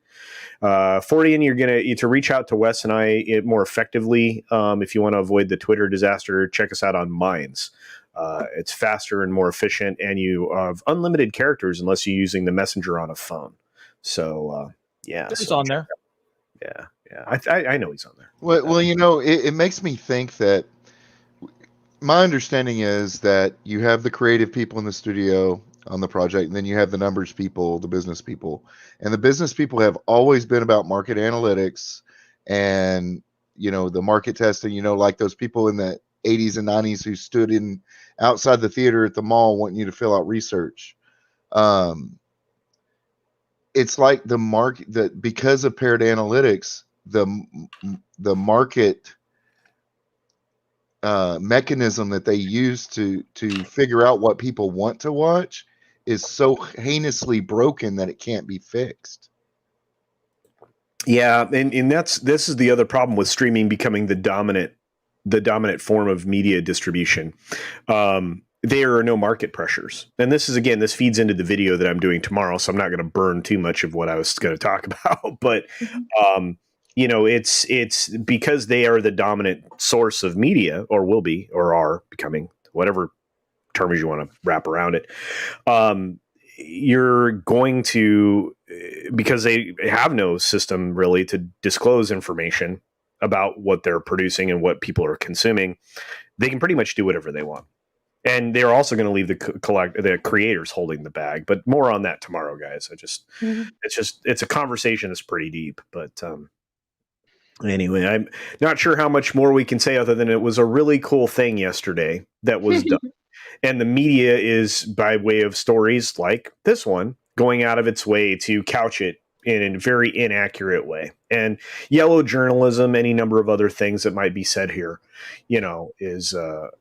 Speaker 1: 40 and you're going to reach out to Wes and I more effectively. If you want to avoid the Twitter disaster, check us out on Minds. It's faster and more efficient, and you have unlimited characters unless you're using the messenger on a phone. So,
Speaker 5: he's on there.
Speaker 1: Yeah. I know he's on there.
Speaker 2: Well, it makes me think that my understanding is that you have the creative people in the studio on the project, and then you have the numbers people, the business people. And the business people have always been about market analytics and, the market testing, like those people in the 80s and 90s who stood outside the theater at the mall wanting you to fill out research. It's like the market that because of paired analytics, the market mechanism that they use to figure out what people want to watch is so heinously broken that it can't be fixed.
Speaker 1: Yeah, and this is the other problem with streaming becoming the dominant form of media distribution. There are no market pressures. And this feeds into the video that I'm doing tomorrow, so I'm not going to burn too much of what I was going to talk about. But it's because they are the dominant source of media, or will be, or are becoming, whatever terms you want to wrap around it. You're going to, because they have no system really to disclose information about what they're producing and what people are consuming, they can pretty much do whatever they want. And they're also going to leave the creators holding the bag, but more on that tomorrow, guys. It's a conversation that's pretty deep, but anyway, I'm not sure how much more we can say other than it was a really cool thing yesterday that was done. And the media is, by way of stories like this one, going out of its way to couch it in a very inaccurate way. And yellow journalism, any number of other things that might be said here, is what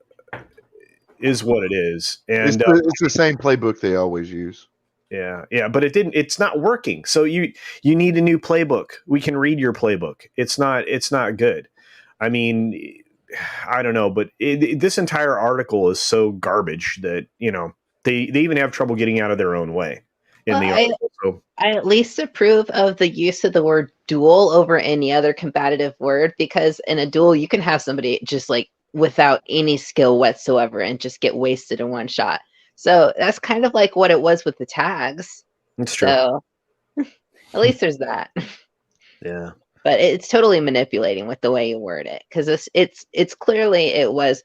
Speaker 1: it is. And
Speaker 2: it's the same playbook they always use.
Speaker 1: Yeah, but it's not working. So you need a new playbook. We can read your playbook. It's not good. I mean, I don't know, but this entire article is so garbage that, they even have trouble getting out of their own way in the article. So
Speaker 3: I at least approve of the use of the word duel over any other combative word, because in a duel, you can have somebody just like without any skill whatsoever and just get wasted in one shot. So that's kind of like what it was with the tags.
Speaker 1: it's true.
Speaker 3: So at least there's that.
Speaker 1: Yeah.
Speaker 3: But it's totally manipulating with the way you word it, because it's clearly it was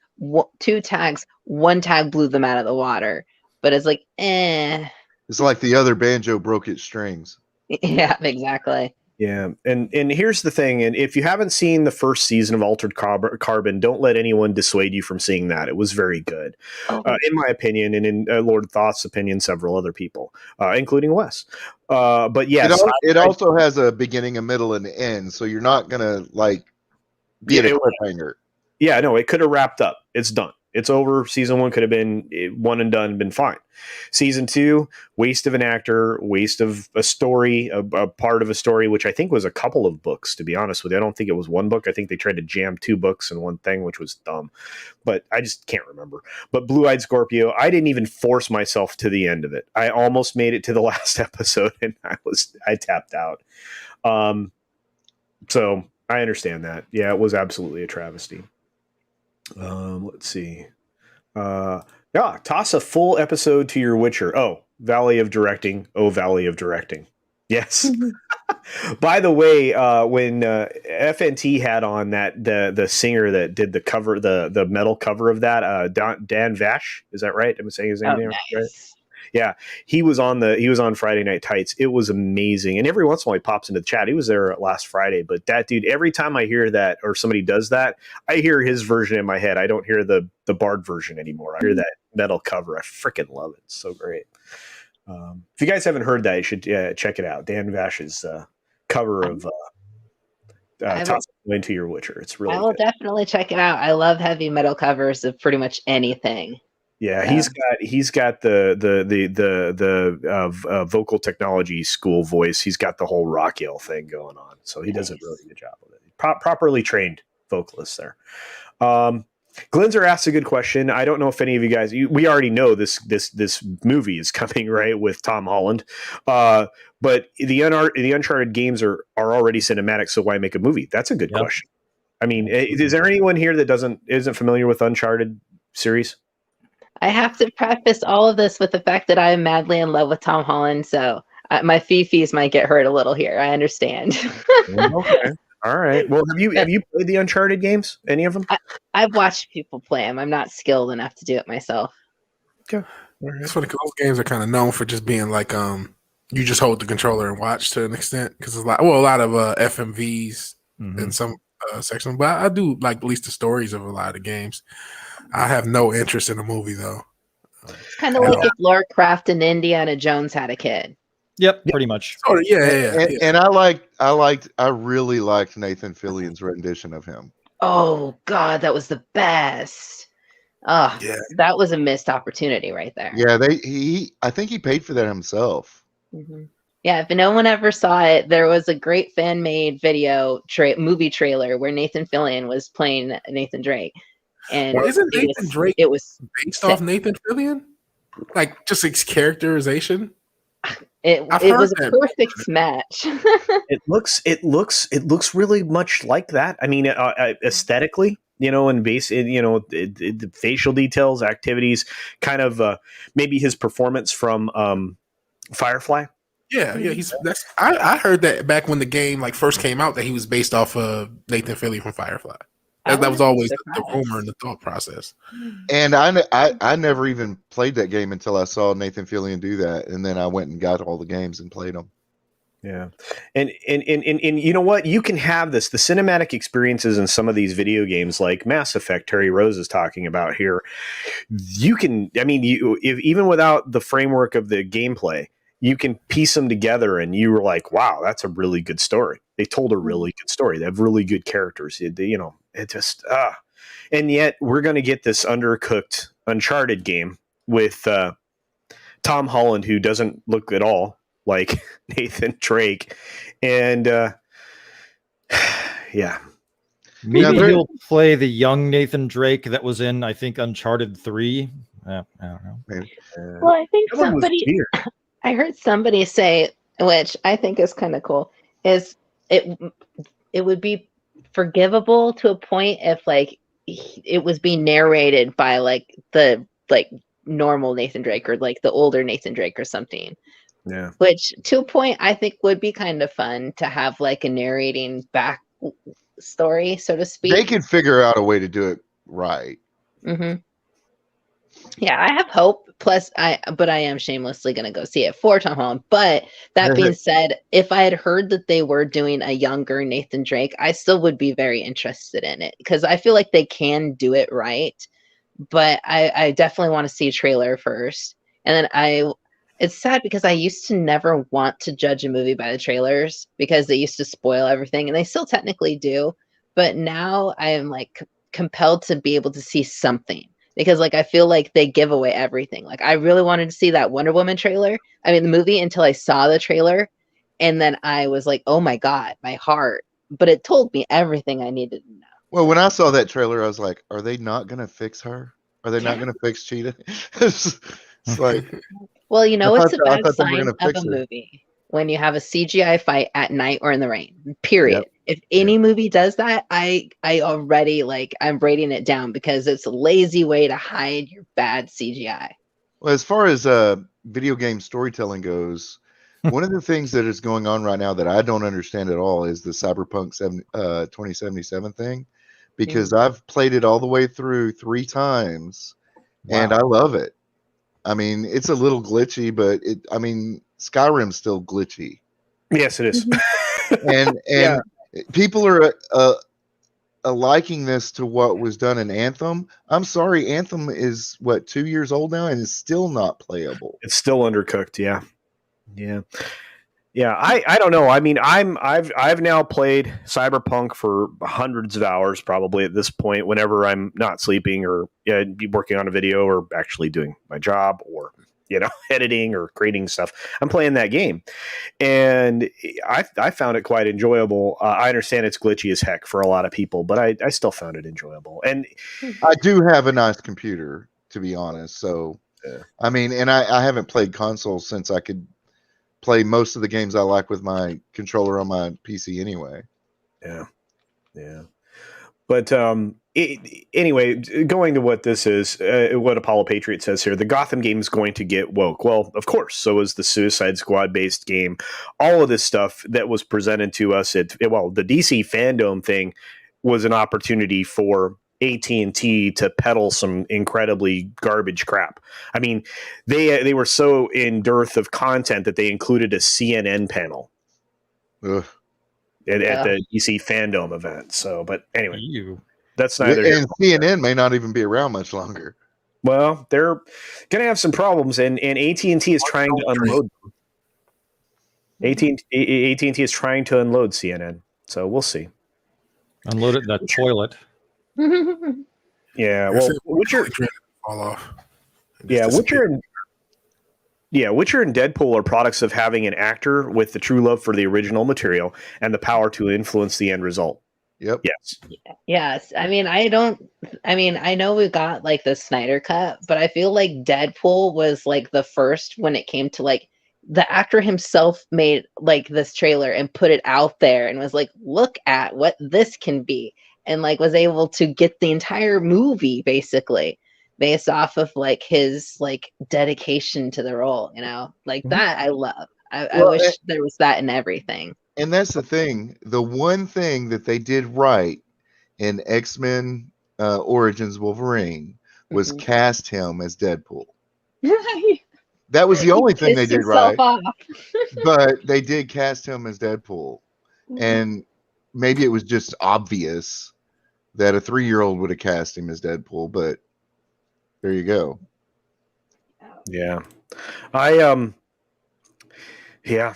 Speaker 3: 2 tags, 1 tag blew them out of the water, but it's like,
Speaker 2: It's like the other banjo broke its strings.
Speaker 3: Yeah, exactly.
Speaker 1: Yeah, and here's the thing, and if you haven't seen the first season of Altered Carbon, don't let anyone dissuade you from seeing that. It was very good, in my opinion, and in Lord Thoth's opinion, several other people, including Wes. But yes,
Speaker 2: it also has a beginning, a middle, and an end, so you're not gonna be at a cliffhanger.
Speaker 1: Yeah, no, it could have wrapped up. It's done. It's over. Season 1 could have been one and done, been fine. Season 2, waste of an actor, waste of a story, a part of a story, which I think was a couple of books, to be honest with you. I don't think it was one book. I think they tried to jam 2 books in one thing, which was dumb. But I just can't remember. But Blue-Eyed Scorpio, I didn't even force myself to the end of it. I almost made it to the last episode, and I tapped out. So I understand that. Yeah, it was absolutely a travesty. Let's see. Toss a full episode to your Witcher. Oh, Valley of Directing. Oh, Valley of Directing. Yes. By the way, when FNT had on that the singer that did the cover, the metal cover of that, Dan Vash, is that right? Am I saying his name
Speaker 3: Nice.
Speaker 1: right? Yeah, he was on Friday Night Tights. It was amazing, and every once in a while he pops into the chat. He was there last Friday, but that dude, every time I hear that or somebody does that, I hear his version in my head. I don't hear the Bard version anymore. I hear that metal cover. I freaking love it. It's so great. If you guys haven't heard that, you should check it out. Dan Vash's cover of Toss Into Your Witcher. It's really.
Speaker 3: I will
Speaker 1: good.
Speaker 3: definitely check it out. I love heavy metal covers of pretty much anything.
Speaker 1: Yeah, he's got the vocal technology school voice. He's got the whole rock yell thing going on, so he does a really good job of it. Properly trained vocalist there. Glenzer asks a good question. I don't know if any of you guys. We already know this movie is coming, right, with Tom Holland, but the Uncharted games are already cinematic. So why make a movie? That's a good question. I mean, is there anyone here that isn't familiar with Uncharted series?
Speaker 3: I have to preface all of this with the fact that I am madly in love with Tom Holland, so my fifis might get hurt a little here. I understand.
Speaker 1: Okay. All right. Well, have you played the Uncharted games? Any of them?
Speaker 3: I've watched people play them. I'm not skilled enough to do it myself.
Speaker 1: Okay.
Speaker 4: That's funny because those games are kind of known for just being like you just hold the controller and watch to an extent, because there's a lot of FMVs in some sections. But I do like at least the stories of a lot of games. I have no interest in the movie though.
Speaker 3: It's kind of like if Lara Croft and Indiana Jones had a kid.
Speaker 5: Yep, pretty much.
Speaker 4: Yeah.
Speaker 2: And I really liked Nathan Fillion's rendition of him.
Speaker 3: Oh God, that was the best. Oh,
Speaker 4: yeah.
Speaker 3: That was a missed opportunity right there.
Speaker 2: Yeah, I think he paid for that himself.
Speaker 3: Mm-hmm. Yeah, if no one ever saw it, there was a great fan-made video movie trailer where Nathan Fillion was playing Nathan Drake. And
Speaker 4: isn't Nathan Drake
Speaker 3: it was
Speaker 4: based off Nathan Fillion? Like just his characterization? I've
Speaker 3: It
Speaker 4: heard
Speaker 3: was a
Speaker 4: that.
Speaker 3: perfect match.
Speaker 1: It looks really much like that. I mean, aesthetically, and the facial details, activities, kind of maybe his performance from Firefly.
Speaker 4: Yeah, I heard that back when the game like first came out that he was based off of Nathan Fillion from Firefly.
Speaker 3: I
Speaker 4: That was
Speaker 3: wouldn't be
Speaker 4: always the
Speaker 3: surprised.
Speaker 4: rumor and the thought process.
Speaker 2: And I never even played that game until I saw Nathan Fillion do that, and then I went and got all the games and played them.
Speaker 1: Yeah. And you know what? You can have this, the cinematic experiences in some of these video games like Mass Effect, Terry Rose is talking about here. You can, even without the framework of the gameplay, you can piece them together and you were like, wow, that's a really good story. They told a really good story. They have really good characters. And yet we're going to get this undercooked Uncharted game with Tom Holland, who doesn't look at all like Nathan Drake. And yeah.
Speaker 5: Maybe he'll play the young Nathan Drake that was in, I think, Uncharted 3. I don't know.
Speaker 2: Maybe.
Speaker 3: Well, I think I heard somebody say, which I think is kind of cool, is it would be forgivable to a point if like it was being narrated by like the normal Nathan Drake or like the older Nathan Drake or something.
Speaker 1: Yeah.
Speaker 3: Which to a point I think would be kind of fun to have like a narrating back story, so to speak.
Speaker 2: They could figure out a way to do it right.
Speaker 3: Mm-hmm. Yeah, I have hope. Plus, I am shamelessly going to go see it for Tom Holland. But that being said, if I had heard that they were doing a younger Nathan Drake, I still would be very interested in it because I feel like they can do it right. But I definitely want to see a trailer first. And then it's sad because I used to never want to judge a movie by the trailers because they used to spoil everything, and they still technically do. But now I am like compelled to be able to see something. Because like I feel like they give away everything. Like I really wanted to see that Wonder Woman trailer. I mean the movie until I saw the trailer, and then I was like, "Oh my god, my heart!" But it told me everything I needed to know.
Speaker 2: Well, when I saw that trailer, I was like, "Are they not going to fix her? Are they not going to fix Cheetah?" it's like,
Speaker 3: well, it's a bad
Speaker 2: they were
Speaker 3: sign
Speaker 2: gonna
Speaker 3: of
Speaker 2: fix
Speaker 3: a
Speaker 2: her.
Speaker 3: movie when you have a CGI fight at night or in the rain. Period.
Speaker 2: Yep.
Speaker 3: If any movie does that, I already I'm rating it down because it's a lazy way to hide your bad CGI.
Speaker 2: Well, as far as video game storytelling goes, one of the things that is going on right now that I don't understand at all is the Cyberpunk 2077 thing, because I've played it all the way through 3 times, and I love it. I mean, it's a little glitchy, but Skyrim's still glitchy.
Speaker 1: Yes, it is.
Speaker 2: and people are liking this to what was done in Anthem. I'm sorry, Anthem is 2 years old now and is still not playable.
Speaker 1: It's still undercooked. Yeah. I don't know. I mean, I've now played Cyberpunk for hundreds of hours, probably at this point. Whenever I'm not sleeping or working on a video or actually doing my job or editing or creating stuff, I'm playing that game, and I found it quite enjoyable. I understand it's glitchy as heck for a lot of people, but I still found it enjoyable. And
Speaker 2: I do have a nice computer, to be honest. So, I mean, and I haven't played console since I could play most of the games I like with my controller on my PC anyway.
Speaker 1: Yeah. But anyway, going to what this is, what Apollo Patriot says here, the Gotham game is going to get woke. Well, of course, so is the Suicide Squad-based game. All of this stuff that was presented to us the DC fandom thing was an opportunity for AT&T to peddle some incredibly garbage crap. I mean, they were so in dearth of content that they included a CNN panel.
Speaker 2: Ugh.
Speaker 1: At the DC fandom event. So, but anyway, that's
Speaker 2: neither. And CNN may not even be around much longer.
Speaker 1: Well, they're going to have some problems, and AT&T is trying to unload them. AT&T is trying to unload CNN, so we'll see.
Speaker 5: Unload it in the toilet.
Speaker 1: Yeah, well, Witcher
Speaker 4: fall off.
Speaker 1: Witcher and Deadpool are products of having an actor with the true love for the original material and the power to influence the end result.
Speaker 2: Yep.
Speaker 3: Yes. I mean, I know we got like the Snyder cut, but I feel like Deadpool was like the first when it came to like the actor himself made like this trailer and put it out there and was like, look at what this can be, and like was able to get the entire movie basically based off of like his like dedication to the role, like that I love. I wish there was that in everything.
Speaker 2: And that's the thing. The one thing that they did right in X-Men Origins Wolverine was cast him as Deadpool. That was the only thing they did right. But they did cast him as Deadpool. And maybe it was just obvious that a 3-year-old would have cast him as Deadpool, but there you go.
Speaker 1: Yeah. Yeah.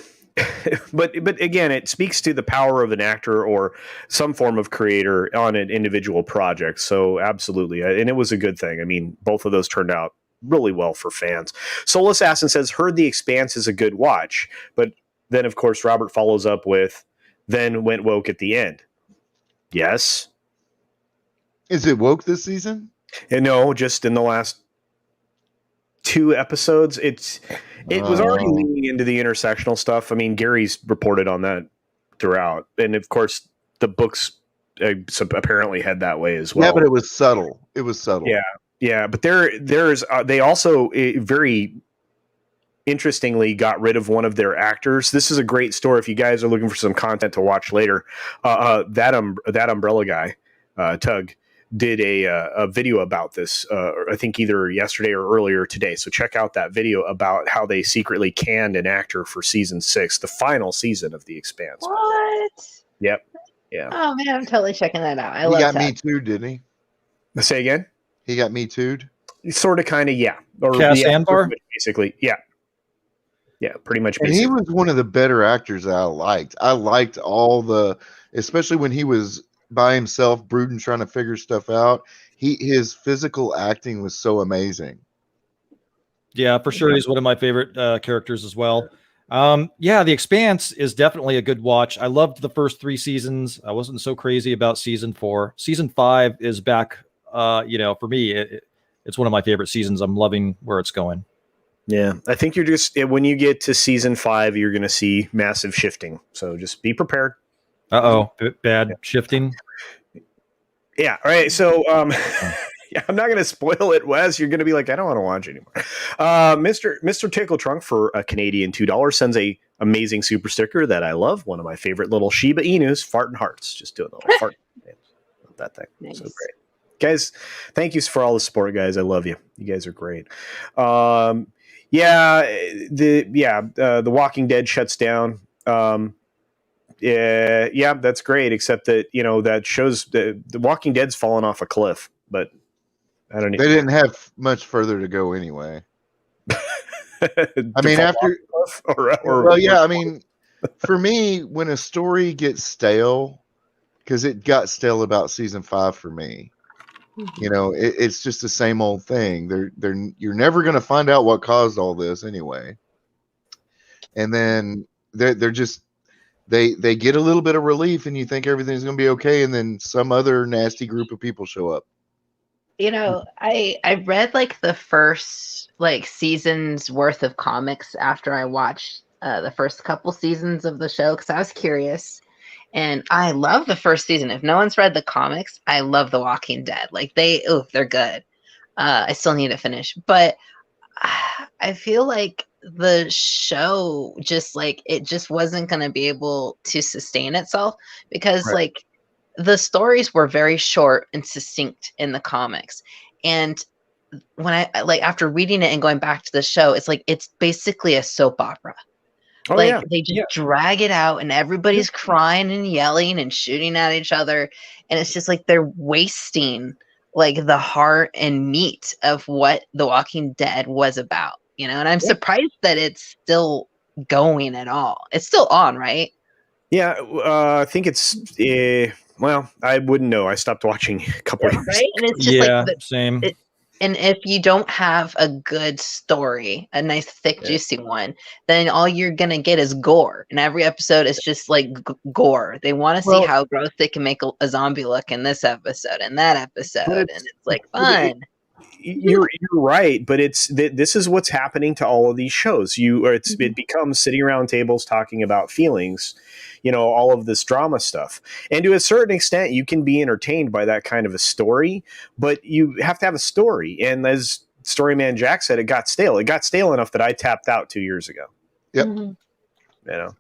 Speaker 1: but again, it speaks to the power of an actor or some form of creator on an individual project. So absolutely. And it was a good thing. I mean, both of those turned out really well for fans. Soul Assassin says, heard The Expanse is a good watch. But then, of course, Robert follows up with, then went woke at the end. Yes.
Speaker 2: Is it woke this season?
Speaker 1: And no, just in the last 2 episodes. It was already leaning into the intersectional stuff. I mean, Gary's reported on that throughout. And, of course, the books apparently head that way as well.
Speaker 2: Yeah, but it was subtle.
Speaker 1: Yeah, but they also very interestingly got rid of one of their actors. This is a great story if you guys are looking for some content to watch later. That umbrella guy, Tug, did a video about this, I think either yesterday or earlier today. So check out that video about how they secretly canned an actor for season 6, the final season of The Expanse.
Speaker 3: What?
Speaker 1: Yep. Yeah.
Speaker 3: Oh man, I'm totally checking that out.
Speaker 2: He got Me Too, didn't he?
Speaker 1: Say again?
Speaker 2: He got Me Too'd?
Speaker 1: Sort of, kind of, yeah. Or
Speaker 5: Cass Anvar?
Speaker 1: Basically, yeah. Yeah, pretty much.
Speaker 2: And he was one of the better actors that I liked. I liked especially when he was by himself, brooding, trying to figure stuff out. His physical acting was so amazing.
Speaker 5: Yeah, for sure. He's one of my favorite characters as well. The Expanse is definitely a good watch. I loved the first 3 seasons. I wasn't so crazy about season 4. Season 5 is back. For me, it's one of my favorite seasons. I'm loving where it's going.
Speaker 1: Yeah, I think you're just, when you get to season 5, you're going to see massive shifting. So just be prepared.
Speaker 5: Bad shifting.
Speaker 1: Yeah. All right. So, yeah, I'm not going to spoil it, Wes. You're going to be like, I don't want to watch anymore. Mr. Tickle Trunk for a Canadian $2 sends a amazing super sticker that I love. One of my favorite little Shiba Inus, farting hearts. Just doing a little fart. Love that thing. Nice. So great. Guys, thank you for all the support, guys. I love you. You guys are great. The Walking Dead shuts down. Yeah, that's great. Except that, that shows the Walking Dead's fallen off a cliff, but I don't know.
Speaker 2: They didn't have much further to go anyway. I mean, for me, when a story gets stale, because it got stale about season 5 for me, it's just the same old thing. You're never going to find out what caused all this anyway. And then they're just, they get a little bit of relief and you think everything's going to be okay. And then some other nasty group of people show up.
Speaker 3: I read like the first season's worth of comics after I watched the first couple seasons of the show, because I was curious. And I love the first season. If no one's read the comics, I love The Walking Dead. They're good. I still need to finish. But I feel like the show it just wasn't going to be able to sustain itself because the stories were very short and succinct in the comics. And when I after reading it and going back to the show, it's basically a soap opera. They just drag it out and everybody's crying and yelling and shooting at each other. And it's just they're wasting the heart and meat of what The Walking Dead was about, and I'm surprised that it's still going at all. It's still on, right?
Speaker 1: Yeah. I think it's, I wouldn't know. I stopped watching a couple of years.
Speaker 3: Right. And it's just
Speaker 5: same.
Speaker 3: And if you don't have a good story, a nice, thick, juicy one, then all you're going to get is gore. And every episode is just gore. They want to see how gross they can make a zombie look in this episode and that episode. And it's fun.
Speaker 1: you're right, but this is what's happening to all of these shows. It becomes sitting around tables talking about feelings, all of this drama stuff. And to a certain extent, you can be entertained by that kind of a story, but you have to have a story. And as Storyman Jack said, it got stale. It got stale enough that I tapped out 2 years ago.
Speaker 2: Yep.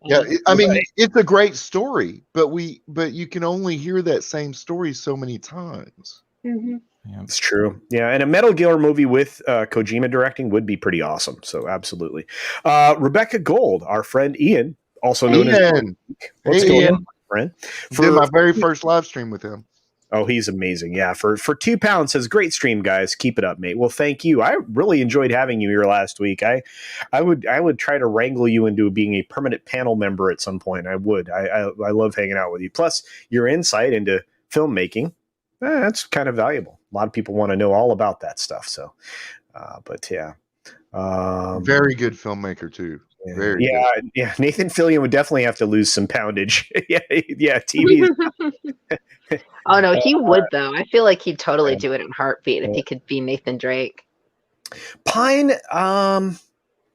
Speaker 2: Yeah, I mean, it's a great story, but you can only hear that same story so many times.
Speaker 5: Yeah.
Speaker 1: It's true. Yeah, and a Metal Gear movie with Kojima directing would be pretty awesome. So absolutely. Rebecca Gold, our friend Ian, also known as what's going on, my friend?
Speaker 2: Did my very first live stream with him.
Speaker 1: Oh, he's amazing. Yeah, for £2 says great stream, guys. Keep it up, mate. Well, thank you. I really enjoyed having you here last week. I would try to wrangle you into being a permanent panel member at some point. I would. I love hanging out with you. Plus, your insight into filmmaking. That's kind of valuable. A lot of people want to know all about that stuff. So, but yeah.
Speaker 2: Very good filmmaker too. Very good.
Speaker 1: Yeah. Nathan Fillion would definitely have to lose some poundage. yeah. TV.
Speaker 3: Oh no, he would though. I feel like he'd totally do it in a heartbeat if he could be Nathan Drake.
Speaker 1: Pine,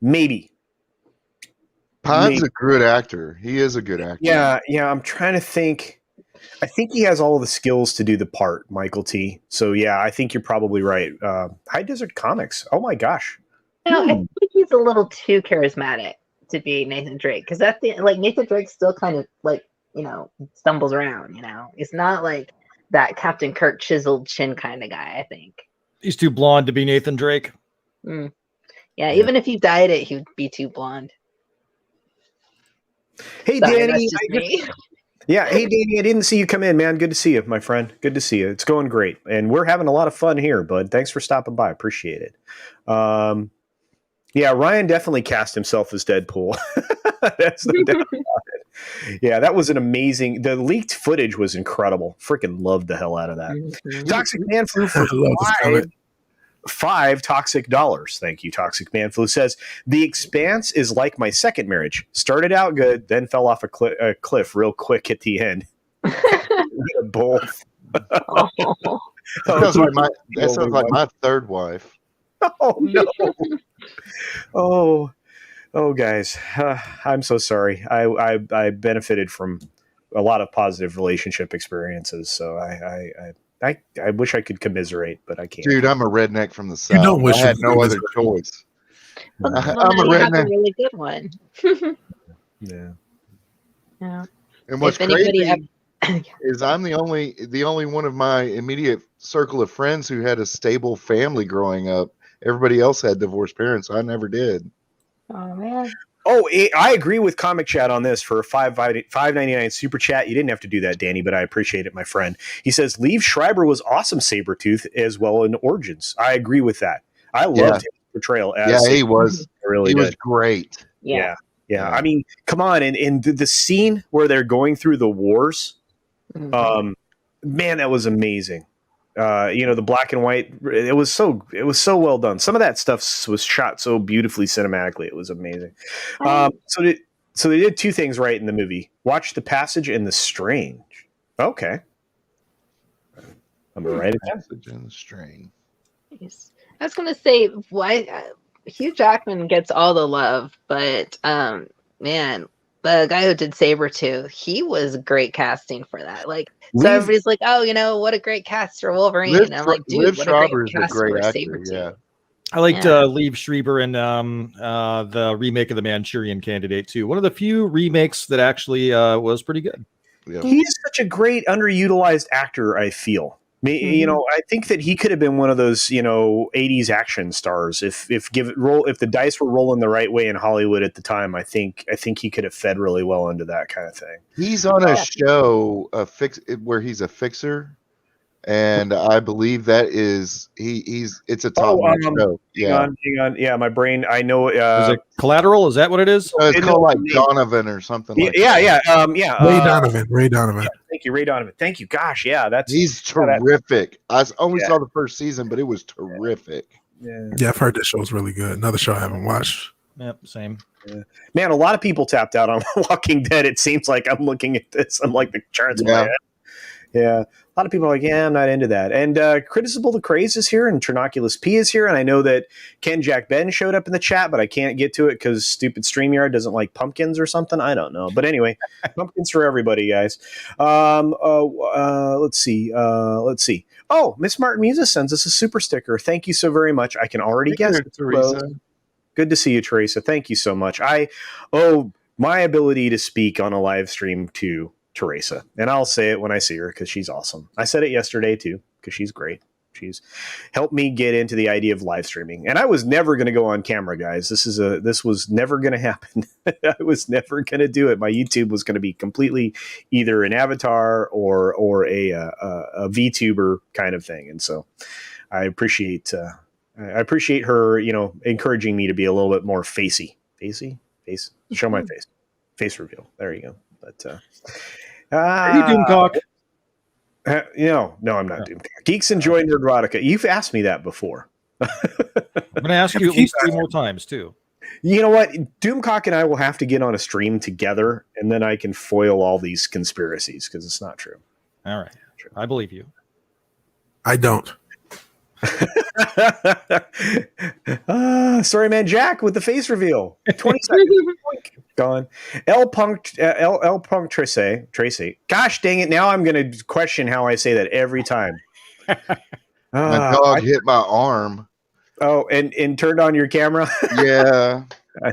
Speaker 1: maybe.
Speaker 2: Pine's a good actor. He is a good actor.
Speaker 1: Yeah. I'm trying to think. I think he has all the skills to do the part, Michael T. So yeah, I think you're probably right. High Desert Comics. Oh my gosh.
Speaker 3: No, I think he's a little too charismatic to be Nathan Drake because Nathan Drake still kind of stumbles around. It's not like that Captain Kirk chiseled chin kind of guy. I think
Speaker 5: he's too blonde to be Nathan Drake.
Speaker 3: Yeah, even if you dyed it, he would be too blonde.
Speaker 1: Hey,
Speaker 3: Sorry,
Speaker 1: Danny.
Speaker 3: that's just me.
Speaker 1: Yeah, hey Danny, I didn't see you come in, man. Good to see you, my friend. Good to see you. It's going great, and we're having a lot of fun here, bud. Thanks for stopping by. Appreciate it. Yeah, Ryan definitely cast himself as Deadpool. That's no doubt about it. Yeah, that was an amazing. The leaked footage was incredible. Freaking loved the hell out of that. Toxic Man Flu for $5 toxic dollars. Thank you, Toxic Man Flu says The Expanse is like my second marriage. Started out good, then fell off a cliff real quick at the end. Both.
Speaker 2: That sounds like my third wife.
Speaker 1: Oh no. Oh, guys, I'm so sorry. I benefited from a lot of positive relationship experiences, so I wish I could commiserate, but I can't.
Speaker 2: Dude, I'm a redneck from the South.
Speaker 4: You don't wish
Speaker 2: I had no other choice.
Speaker 3: I'm a redneck. A really good one.
Speaker 1: Yeah.
Speaker 2: And what's crazy is I'm the only one of my immediate circle of friends who had a stable family growing up. Everybody else had divorced parents. I never did.
Speaker 3: Oh man.
Speaker 1: Oh, I agree with Comic Chat on this for a $5.99 super chat. You didn't have to do that, Danny, but I appreciate it, my friend. He says, Liev Schreiber was awesome Sabretooth as well in Origins. I agree with that. I loved his portrayal as
Speaker 2: he was.
Speaker 1: He
Speaker 2: was great.
Speaker 1: Yeah. I mean, come on. And the scene where they're going through the wars, man, that was amazing. The black and white, it was so well done. Some of that stuff was shot so beautifully cinematically. It was amazing. So they did two things right in the movie. Watch the passage and the strange. Okay. I'm going to write it down.
Speaker 2: Passage and the strange.
Speaker 3: Nice. I was going to say, why Hugh Jackman gets all the love, but man, the guy who did Sabretooth, he was great casting for that. Everybody's like, oh, what a great cast for Wolverine. And I'm like, dude, what a great cast for Sabretooth.
Speaker 2: Yeah.
Speaker 5: I liked Liev Schreiber in the remake of The Manchurian Candidate too. One of the few remakes that actually was pretty good.
Speaker 2: Yeah.
Speaker 1: He's such a great underutilized actor, I feel. I think that he could have been one of those, 80s action stars. If the dice were rolling the right way in Hollywood at the time, I think he could have fed really well into that kind of thing.
Speaker 2: He's on a show, where he's a fixer, and I believe that is it's a top show.
Speaker 1: Hang on. Yeah, my brain. I know.
Speaker 5: Is it Collateral? Is that what it is?
Speaker 2: It's called like Donovan or something. Like
Speaker 1: that.
Speaker 4: Ray Donovan.
Speaker 1: Thank you, Ray Donovan. Thank you. Gosh,
Speaker 2: he's terrific. I only saw the first season, but it was terrific.
Speaker 1: Yeah,
Speaker 4: I've heard this show is really good. Another show I haven't watched.
Speaker 5: Yep, same.
Speaker 1: Yeah. Man, a lot of people tapped out on Walking Dead. It seems like I'm looking at this. I'm like the charts. Yeah, a lot of people are like, yeah, I'm not into that. And Criticible the Craze is here, and Trinoculus P is here, and I know that Ken Jack Ben showed up in the chat, but I can't get to it because stupid StreamYard doesn't like pumpkins or something. I don't know, but anyway, pumpkins for everybody, guys. Let's see. Let's see. Oh, Miss Martin Musa sends us a super sticker. Thank you so very much. I can already guess it's
Speaker 2: Teresa.
Speaker 1: Good to see you, Teresa. Thank you so much. I owe my ability to speak on a live stream to Teresa, and I'll say it when I see her because she's awesome. I said it yesterday too because she's great. She's helped me get into the idea of live streaming, and I was never going to go on camera, guys. This was never going to happen. I was never going to do it. My YouTube was going to be completely either an avatar or a VTuber kind of thing, and so I appreciate her, encouraging me to be a little bit more face. Show my face reveal. There you go. But
Speaker 5: Are you Doomcock?
Speaker 1: No, I'm not Doomcock. Geeks enjoy Nerdrotica. You've asked me that before.
Speaker 5: I'm going to ask you at least 3 more times too.
Speaker 1: You know what? Doomcock and I will have to get on a stream together, and then I can foil all these conspiracies because it's not true.
Speaker 5: All right, I believe you.
Speaker 4: I don't.
Speaker 1: Sorry, man. Jack with the face reveal. 20 seconds. Gone. L Punk Tracy. Gosh dang it! Now I'm going to question how I say that every time.
Speaker 2: My dog hit my arm.
Speaker 1: Oh, and turned on your camera.
Speaker 2: Yeah.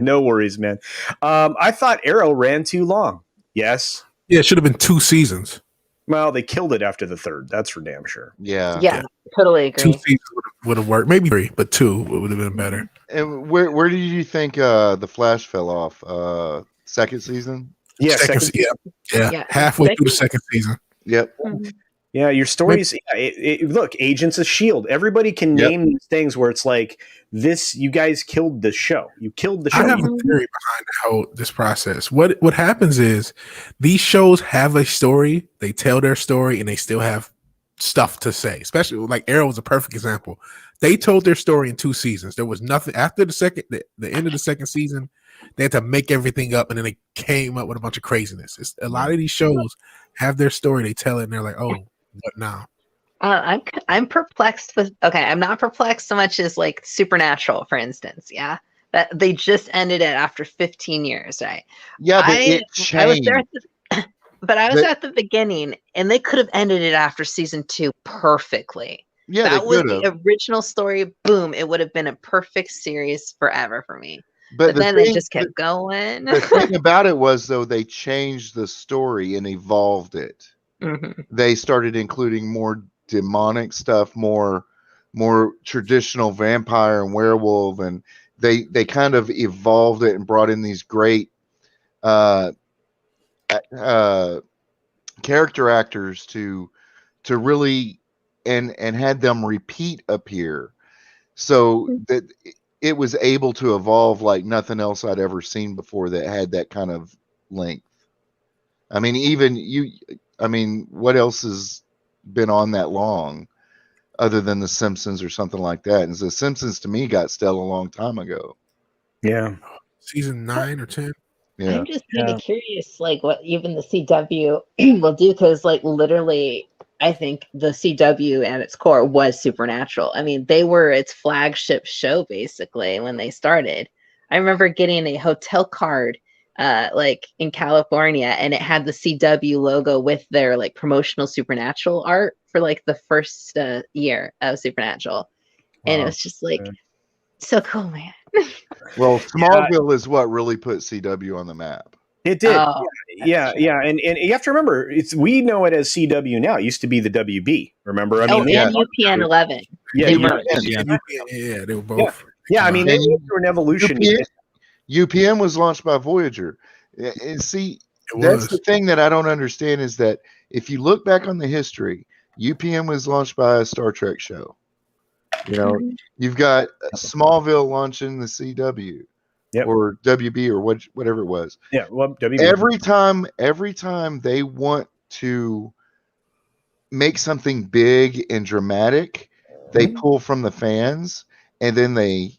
Speaker 1: No worries, man. I thought Arrow ran too long. Yes.
Speaker 4: Yeah, it should have been 2 seasons.
Speaker 1: Well, they killed it after the 3rd. That's for damn sure.
Speaker 2: Yeah.
Speaker 3: Totally agree.
Speaker 4: 2 seasons would have worked. Maybe 3, but 2 would have been better.
Speaker 2: And where did you think the Flash fell off? 2nd season?
Speaker 1: Yeah,
Speaker 4: second season. Yeah. Halfway through the 2nd season.
Speaker 2: Yep.
Speaker 1: Yeah, your stories. Look, Agents of S.H.I.E.L.D. Everybody can name these things where it's like, this, you guys killed the show. You killed the show.
Speaker 4: I have a theory behind this process. What happens is these shows have a story, they tell their story, and they still have stuff to say. Especially like Arrow is a perfect example. They told their story in 2 seasons. There was nothing after the end of the 2nd season. They had to make everything up, and then they came up with a bunch of craziness. A lot of these shows have their story, they tell it, and they're like, oh, what now?
Speaker 3: I'm perplexed with. Okay, I'm not perplexed so much as like Supernatural, for instance. Yeah, that they just ended it after 15 years, right?
Speaker 2: Yeah, but it changed.
Speaker 3: I was there I was at the beginning, and they could have ended it after season 2 perfectly.
Speaker 2: Yeah,
Speaker 3: that was the original story. Boom! It would have been a perfect series forever for me. But then they just kept going.
Speaker 2: The thing about it was, though, they changed the story and evolved it.
Speaker 3: Mm-hmm.
Speaker 2: They started including more demonic stuff, more traditional vampire and werewolf, and they kind of evolved it and brought in these great character actors to really and had them repeat appear, so that it was able to evolve like nothing else I'd ever seen before that had that kind of length. I mean, what else has been on that long other than The Simpsons or something like that? And The Simpsons to me got stale a long time ago.
Speaker 1: Yeah.
Speaker 4: Season 9 or 10.
Speaker 2: Yeah.
Speaker 3: I'm just kind of curious, like what even the CW will do, because like literally, I think the CW at its core was Supernatural. I mean, they were its flagship show basically when they started. I remember getting a hotel card like in California, and it had the CW logo with their like promotional Supernatural art for like the first year of Supernatural. And it was just like so cool, man.
Speaker 2: Well, Smallville is what really put CW on the map.
Speaker 1: It did. Yeah. And you have to remember, we know it as CW now. It used to be the WB. Remember?
Speaker 3: And UPN 11.
Speaker 1: Yeah,
Speaker 4: they were both.
Speaker 1: Yeah, I mean, they went through an evolution.
Speaker 2: UPN was launched by Voyager. And see, that's the thing that I don't understand is that if you look back on the history, UPN was launched by a Star Trek show. You know, you've got Smallville launching the CW. Or WB or whatever it was.
Speaker 1: Yeah, well, WB.
Speaker 2: Every time they want to make something big and dramatic, they pull from the fans, and then they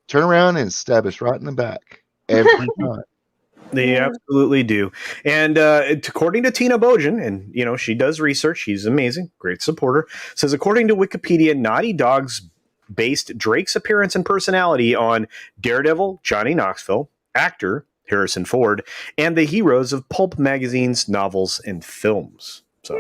Speaker 2: turn around and stab us right in the back every time.
Speaker 1: They absolutely do. And according to Tina Bojan, and she does research, she's amazing, great supporter, says according to Wikipedia, Naughty Dog's based Drake's appearance and personality on Daredevil, Johnny Knoxville, actor Harrison Ford, and the heroes of pulp magazines, novels, and films. So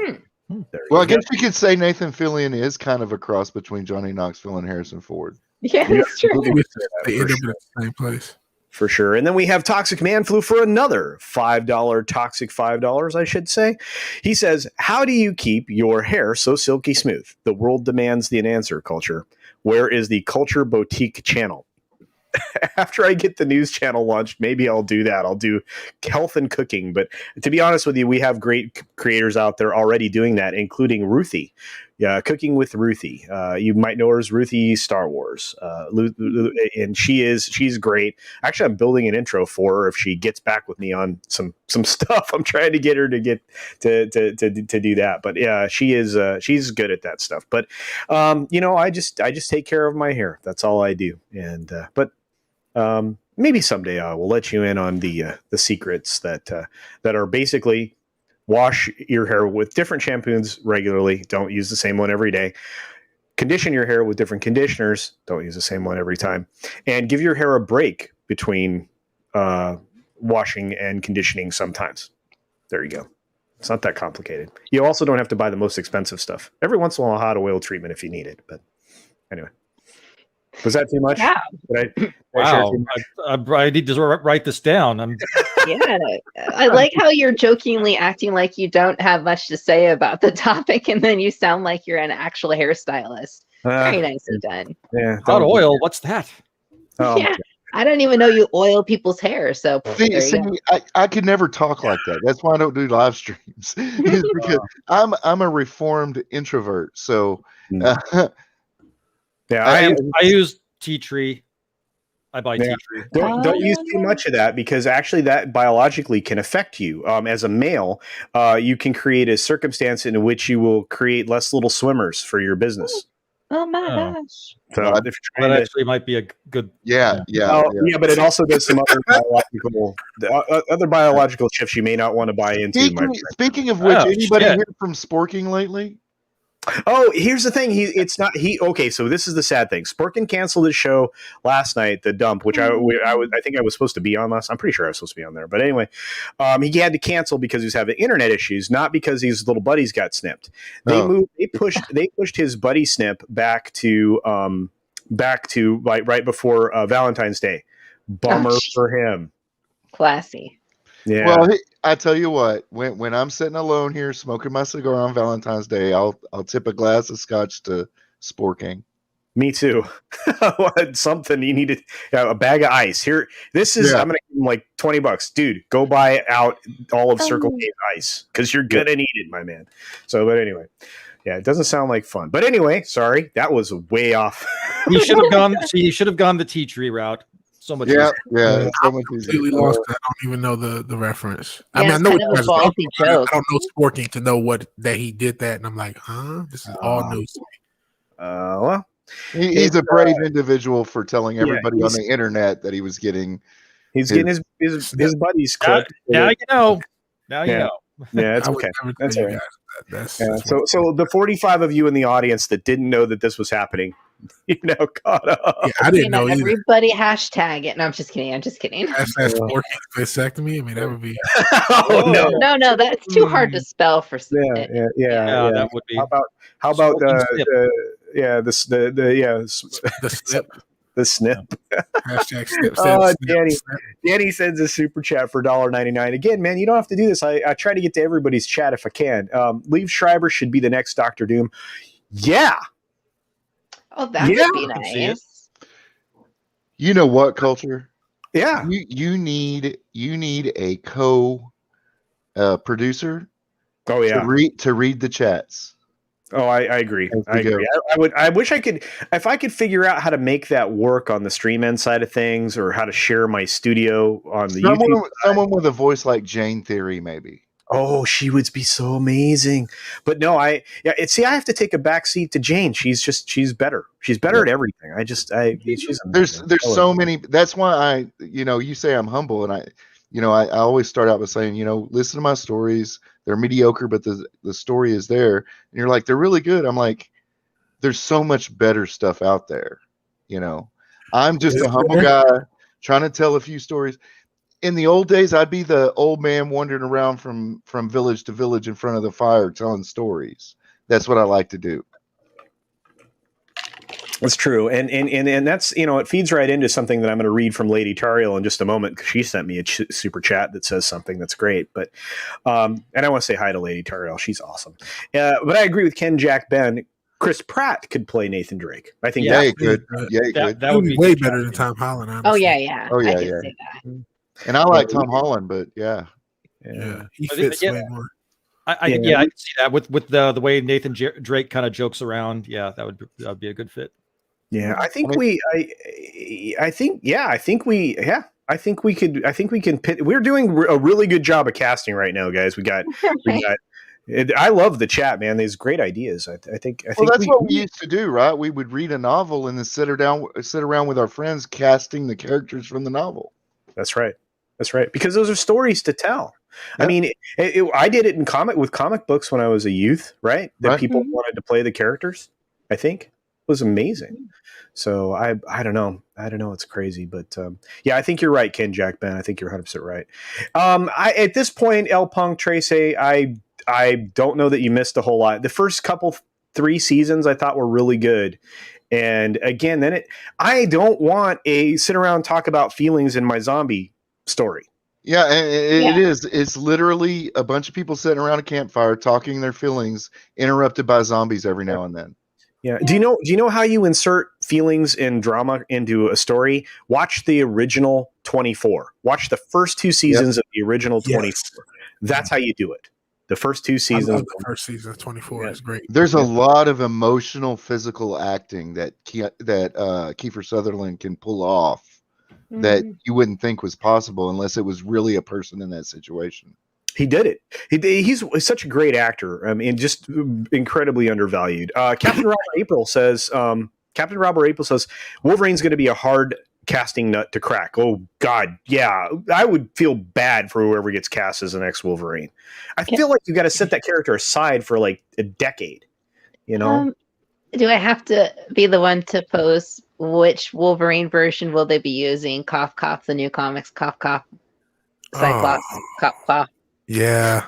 Speaker 2: I guess you could say Nathan Fillion is kind of a cross between Johnny Knoxville and Harrison Ford.
Speaker 3: Yeah, that's true.
Speaker 4: They end up in the same place.
Speaker 1: For sure. And then we have Toxic Man Flu for another $5, Toxic $5, I should say. He says, how do you keep your hair so silky smooth? The world demands the answer, Culture. Where is the Culture Boutique channel? After I get the news channel launched, maybe I'll do that. I'll do health and cooking. But to be honest with you, we have great creators out there already doing that, including Ruthie. Yeah, Cooking with Ruthie. You might know her as Ruthie Star Wars. And she's great. Actually, I'm building an intro for her if she gets back with me on some stuff. I'm trying to get her to get to do that. But yeah, she's good at that stuff. But I just take care of my hair. That's all I do. And maybe someday I will let you in on the secrets that are basically wash your hair with different shampoos regularly. Don't use the same one every day. Condition your hair with different conditioners. Don't use the same one every time. And give your hair a break between washing and conditioning sometimes. There you go. It's not that complicated. You also don't have to buy the most expensive stuff. Every once in a while, a hot oil treatment if you need it. But anyway. Was that too much?
Speaker 3: Yeah.
Speaker 5: Wow. I need to write this down.
Speaker 3: Yeah. I like how you're jokingly acting like you don't have much to say about the topic, and then you sound like you're an actual hairstylist. Very nicely done.
Speaker 1: Yeah.
Speaker 5: Hot oil. What's that?
Speaker 3: Yeah. I don't even know you oil people's hair. So
Speaker 2: I could never talk like that. That's why I don't do live streams. Because I'm a reformed introvert. So
Speaker 1: yeah,
Speaker 5: I use tea tree. I buy tea tree.
Speaker 1: Don't use too much of that, because actually that biologically can affect you. As a male, you can create a circumstance in which you will create less little swimmers for your business.
Speaker 3: Oh my gosh.
Speaker 1: So
Speaker 5: that actually might be a good.
Speaker 2: Yeah.
Speaker 1: But it also does some other biological shifts you may not want to buy into.
Speaker 2: Speaking of which, anybody hear from Sporking lately?
Speaker 1: Oh, here's the thing. Okay, so this is the sad thing. Sporkin canceled his show last night, The Dump, which I think I was supposed to be on last. I'm pretty sure I was supposed to be on there. But anyway, he had to cancel because he was having internet issues, not because his little buddies got snipped. They pushed his buddy snip back to like right before Valentine's Day. Bummer for him.
Speaker 3: Classy.
Speaker 1: Yeah.
Speaker 2: Well, I tell you what, when I'm sitting alone here smoking my cigar on Valentine's Day, I'll tip a glass of scotch to Sporking.
Speaker 1: Me too. Something you need a bag of ice. Here, this is. I'm gonna give him like $20, dude. Go buy out all of Circle K's ice because you're gonna need it, my man. So, but anyway, yeah, it doesn't sound like fun. But anyway, sorry, that was way off.
Speaker 5: You should have gone. You should have gone the tea tree route. So much easier.
Speaker 2: So much easier.
Speaker 4: Completely lost that. I don't even know the reference.
Speaker 3: Yeah,
Speaker 4: I mean, I know
Speaker 3: it's kind of a ballsy joke.
Speaker 4: I don't know Sporking to know that he did that, and I'm like, huh? This is all news to me.
Speaker 1: Well,
Speaker 2: he's a brave individual for telling everybody on the internet that he was getting.
Speaker 1: He's getting his buddies clipped.
Speaker 5: Now you know. Now you know.
Speaker 1: Yeah, it's okay. That's all right. So the 45 of you in the audience that didn't know that this was happening, caught up.
Speaker 4: Yeah, I didn't know either.
Speaker 3: Everybody hashtag it. No, I'm just kidding.
Speaker 4: Hashtag Sporking vasectomy. I mean, that would be.
Speaker 3: No, that's too hard to spell for.
Speaker 1: Yeah. That would be. How about the snip. The snip. Hashtag snip. Danny sends a super chat for $1.99. Again, man, you don't have to do this. I try to get to everybody's chat if I can. Liev Schreiber should be the next Dr. Doom. Yeah.
Speaker 3: Oh, that would be nice.
Speaker 2: You know what, Culture?
Speaker 1: Yeah.
Speaker 2: You need a producer.
Speaker 1: Oh yeah.
Speaker 2: To read the chats.
Speaker 1: Oh, I agree. I agree. I wish I could, if I could figure out how to make that work on the stream end side of things, or how to share my studio on the YouTube.
Speaker 2: Someone with a voice like Jane Theory, maybe.
Speaker 1: Oh, she would be so amazing. But no, I have to take a back seat to Jane. She's better. She's better at everything. She's amazing.
Speaker 2: There's so many. That's why you say I'm humble, and I always start out by saying, listen to my stories. They're mediocre, but the story is there. And you're like, they're really good. I'm like, there's so much better stuff out there. I'm just a humble guy trying to tell a few stories. In the old days, I'd be the old man wandering around from village to village in front of the fire telling stories. That's what I like to do.
Speaker 1: That's true, and that's it feeds right into something that I'm going to read from Lady Tariel in just a moment, because she sent me a super chat that says something that's great. But and I want to say hi to Lady Tariel; she's awesome. But I agree with Ken Jack Ben. Chris Pratt could play Nathan Drake. I think
Speaker 2: he could. Yeah, he could.
Speaker 4: That would be way better than Tom Holland. Honestly.
Speaker 3: Oh yeah.
Speaker 2: Oh yeah,
Speaker 3: I can see that.
Speaker 2: And I like Tom Holland, but yeah,
Speaker 4: he fits way more.
Speaker 5: I can see that with the way Nathan Drake kind of jokes around. Yeah, that would be a good fit.
Speaker 1: Yeah, I think we can pit. We're doing a really good job of casting right now, guys. We got. I love the chat, man. There's great ideas. I think
Speaker 2: that's what we used to do, right? We would read a novel and then sit around with our friends casting the characters from the novel.
Speaker 1: That's right. Because those are stories to tell. Yep. I mean, I did it with comic books when I was a youth, right? That people wanted to play the characters. I think it was amazing. So I don't know. It's crazy, but I think you're right, Ken Jack Ben. I think you're 100% right. At this point, El Punk Tracy, I don't know that you missed a whole lot. The first 3 seasons I thought were really good. And again, I don't want a sit around talk about feelings in my zombie story.
Speaker 2: Yeah, it is. It's literally a bunch of people sitting around a campfire talking their feelings, interrupted by zombies every now and then.
Speaker 1: Yeah. Do you know how you insert feelings and drama into a story? Watch the original 24. Watch the first 2 seasons of the original 24. That's how you do it. The first 2 seasons.
Speaker 4: I love the first season of 24 is great.
Speaker 2: There's a lot of emotional, physical acting that Kiefer Sutherland can pull off that you wouldn't think was possible unless it was really a person in that situation.
Speaker 1: He did it. He's such a great actor. I mean, just incredibly undervalued. Captain Robert April says Wolverine's going to be a hard casting nut to crack. Oh God, yeah. I would feel bad for whoever gets cast as the next Wolverine. I feel like you've got to set that character aside for like a decade.
Speaker 3: Do I have to be the one to pose which Wolverine version will they be using? Cough, cough, the new comics. Cough, cough. Cyclops. Cough, cough.
Speaker 4: Yeah.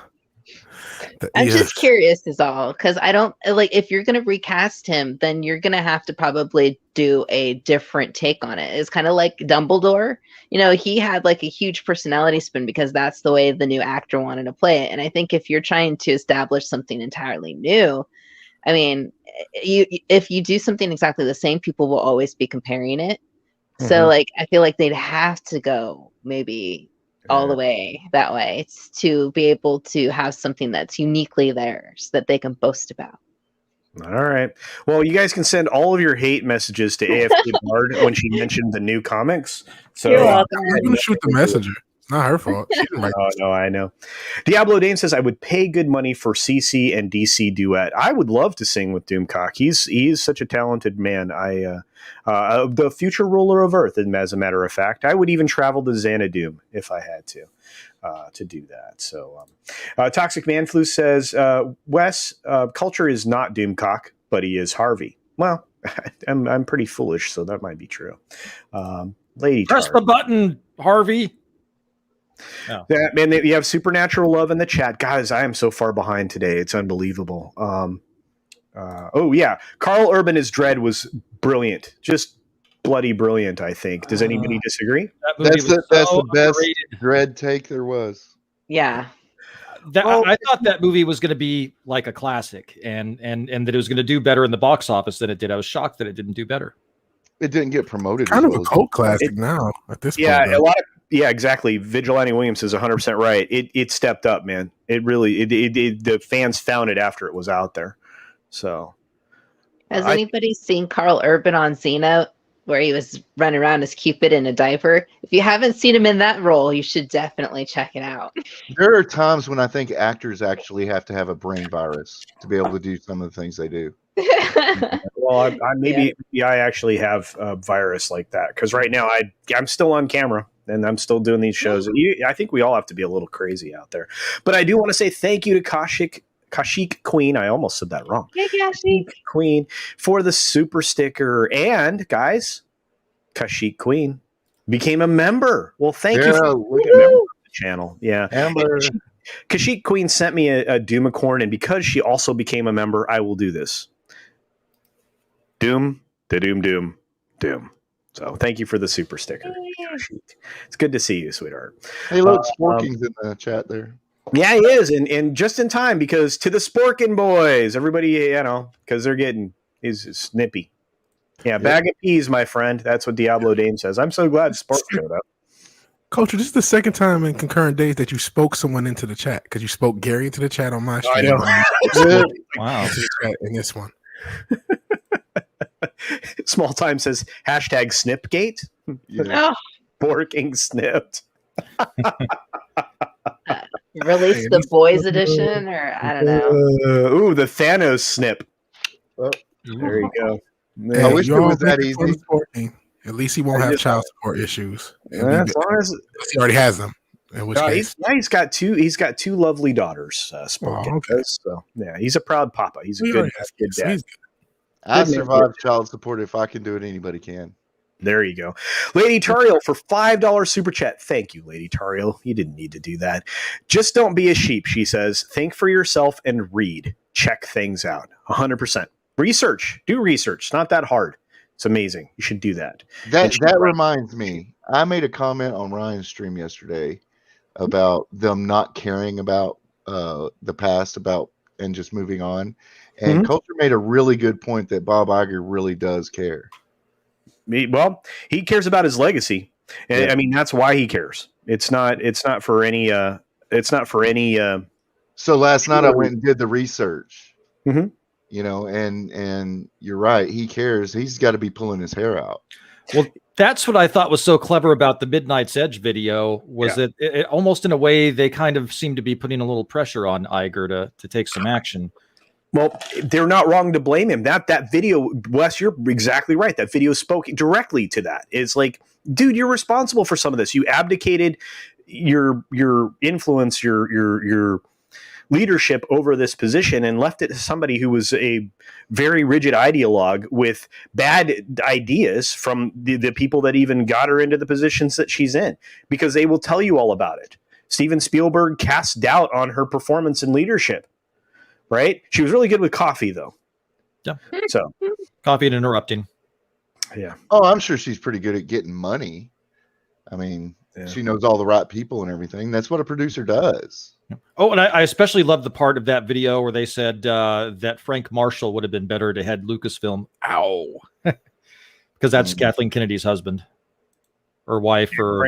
Speaker 3: I'm just curious is all, because I don't if you're going to recast him, then you're going to have to probably do a different take on it. It's kind of like Dumbledore. He had like a huge personality spin because that's the way the new actor wanted to play it. And I think if you're trying to establish something entirely new, I mean, if you do something exactly the same, people will always be comparing it. So I feel like they'd have to go maybe all the way that way to be able to have something that's uniquely theirs that they can boast about.
Speaker 1: All right. Well, you guys can send all of your hate messages to AFK Bard when she mentioned the new comics. So
Speaker 3: You're welcome.
Speaker 4: I'm going to shoot the messenger. It's not her fault.
Speaker 1: No, I know. Diablo Dane says, I would pay good money for CC and DC duet. I would love to sing with Doomcock. He's such a talented man. The future ruler of Earth, as a matter of fact. I would even travel to Xanadu if I had to do that. So Toxic Manflu says, Wes, Culture is not Doomcock, but he is Harvey. Well, I'm pretty foolish, so that might be true. Lady
Speaker 5: Press the button, Harvey.
Speaker 1: Oh. Yeah, man, you have supernatural love in the chat. Guys, I am so far behind today. It's unbelievable. Carl Urban as Dredd was brilliant. Just bloody brilliant, I think. Does anybody disagree?
Speaker 2: That's the best Dredd take there was.
Speaker 3: Yeah.
Speaker 5: I thought that movie was going to be like a classic and that it was going to do better in the box office than it did. I was shocked that it didn't do better.
Speaker 2: It didn't get promoted.
Speaker 4: Kind of a cult classic now at this point.
Speaker 1: Yeah, exactly. Vigilante Williams is 100% right. It stepped up, man. It really the fans found it after it was out there. So,
Speaker 3: has anybody seen Carl Urban on Xena, where he was running around as Cupid in a diaper? If you haven't seen him in that role, you should definitely check it out.
Speaker 2: There are times when I think actors actually have to have a brain virus to be able to do some of the things they do.
Speaker 1: Well, maybe I actually have a virus like that, because right now I'm still on camera. and I'm still doing these shows. I think we all have to be a little crazy out there. But I do want to say thank you to Kashik Queen. I almost said that wrong.
Speaker 3: Hey, Kashik.
Speaker 1: Queen for the super sticker. And guys, Kashik Queen became a member. Well, thank you for becoming a member of the channel. Yeah.
Speaker 2: Amber.
Speaker 1: Kashik Queen sent me a Doomicorn, and because she also became a member, I will do this. Doom, the Doom. So thank you for the super sticker. Kashik. It's good to see you, sweetheart.
Speaker 2: Hey, look, Sporking's in the chat there.
Speaker 1: Yeah, he is, and just in time, because to the Sporkin boys, everybody, because he's snippy. Yeah, bag of peas, my friend. That's what Diablo Dame says. I'm so glad Spork showed up.
Speaker 4: Culture, this is the second time in concurrent days that you spoke someone into the chat, because you spoke Gary into the chat on my stream.
Speaker 1: I
Speaker 2: know.
Speaker 5: Wow.
Speaker 4: Into the chat in this one.
Speaker 1: Small Time says hashtag Snipgate.
Speaker 2: Yeah.
Speaker 1: Sporking snipped.
Speaker 3: Release the boys edition, or I don't know.
Speaker 1: The Thanos snip.
Speaker 2: Oh.
Speaker 1: There you go.
Speaker 2: I wish it was that easy.
Speaker 4: At least he won't have child support issues.
Speaker 1: As long as
Speaker 4: he already has them. In which case,
Speaker 1: he's got two lovely daughters. Sporkin does. So yeah, he's a proud papa. He's a good dad.
Speaker 2: I survived child support. If I can do it, anybody can.
Speaker 1: There you go. Lady Tariel for $5 super chat. Thank you, Lady Tariel. You didn't need to do that. Just don't be a sheep, she says. Think for yourself and read. Check things out. 100%. Research. Do research. It's not that hard. It's amazing. You should do that.
Speaker 2: That reminds me. I made a comment on Ryan's stream yesterday about them not caring about the past and just moving on. And Culture made a really good point that Bob Iger really does care.
Speaker 1: Well, he cares about his legacy. And I mean, that's why he cares. It's not for any
Speaker 2: So last night I went and did the research.
Speaker 1: Mm-hmm.
Speaker 2: And you're right. He cares. He's got to be pulling his hair out.
Speaker 5: Well, that's what I thought was so clever about the Midnight's Edge video was that it almost in a way they kind of seemed to be putting a little pressure on Iger to take some action.
Speaker 1: Well, they're not wrong to blame him. That video, Wes, you're exactly right. That video spoke directly to that. It's like, dude, you're responsible for some of this. You abdicated your influence, your leadership over this position and left it to somebody who was a very rigid ideologue with bad ideas from the people that even got her into the positions that she's in, because they will tell you all about it. Steven Spielberg cast doubt on her performance and leadership. Right? She was really good with coffee, though.
Speaker 5: Yeah.
Speaker 1: So,
Speaker 5: coffee and interrupting.
Speaker 1: Yeah.
Speaker 2: Oh, I'm sure she's pretty good at getting money. I mean, she knows all the right people and everything. That's what a producer does.
Speaker 5: Oh, and I especially love the part of that video where they said that Frank Marshall would have been better to head Lucasfilm. Ow. Because that's Kathleen Kennedy's husband or wife or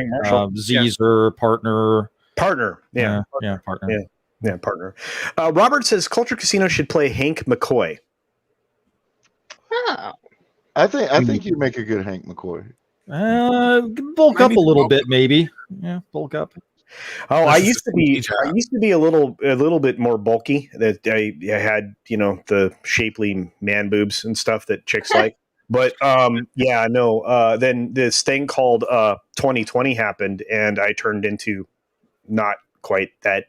Speaker 5: Z's or partner.
Speaker 1: Partner. Yeah.
Speaker 5: Yeah, partner.
Speaker 1: Yeah. Yeah, partner. Robert says Culture Casino should play Hank McCoy.
Speaker 3: Oh.
Speaker 2: I think you make a good Hank McCoy.
Speaker 5: Bulk up a little bit, maybe. Yeah, bulk up.
Speaker 1: Oh, I used to be a little bit more bulky. That I had, the shapely man boobs and stuff that chicks like. But then this thing called 2020 happened, and I turned into not quite that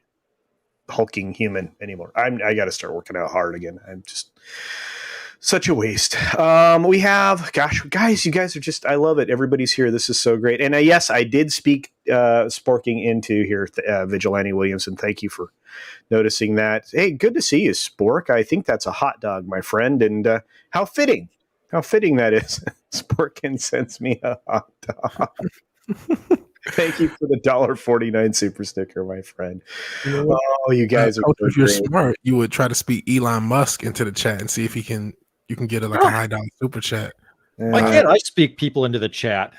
Speaker 1: hulking human anymore. I got to start working out hard again. I'm just such a waste. We have, guys, you guys are just, I love it. Everybody's here. This is so great. And yes, I did speak Sporking into here, Vigilante Williamson. Thank you for noticing that. Hey, good to see you, Spork. I think that's a hot dog, my friend. And how fitting that is. Sporkin sends me a hot dog. Thank you for the $1.49 super sticker, my friend. Oh, you guys are so
Speaker 4: if you're smart, you would try to speak Elon Musk into the chat and see if you can get a high dollar super chat.
Speaker 5: Why can't I speak people into the chat?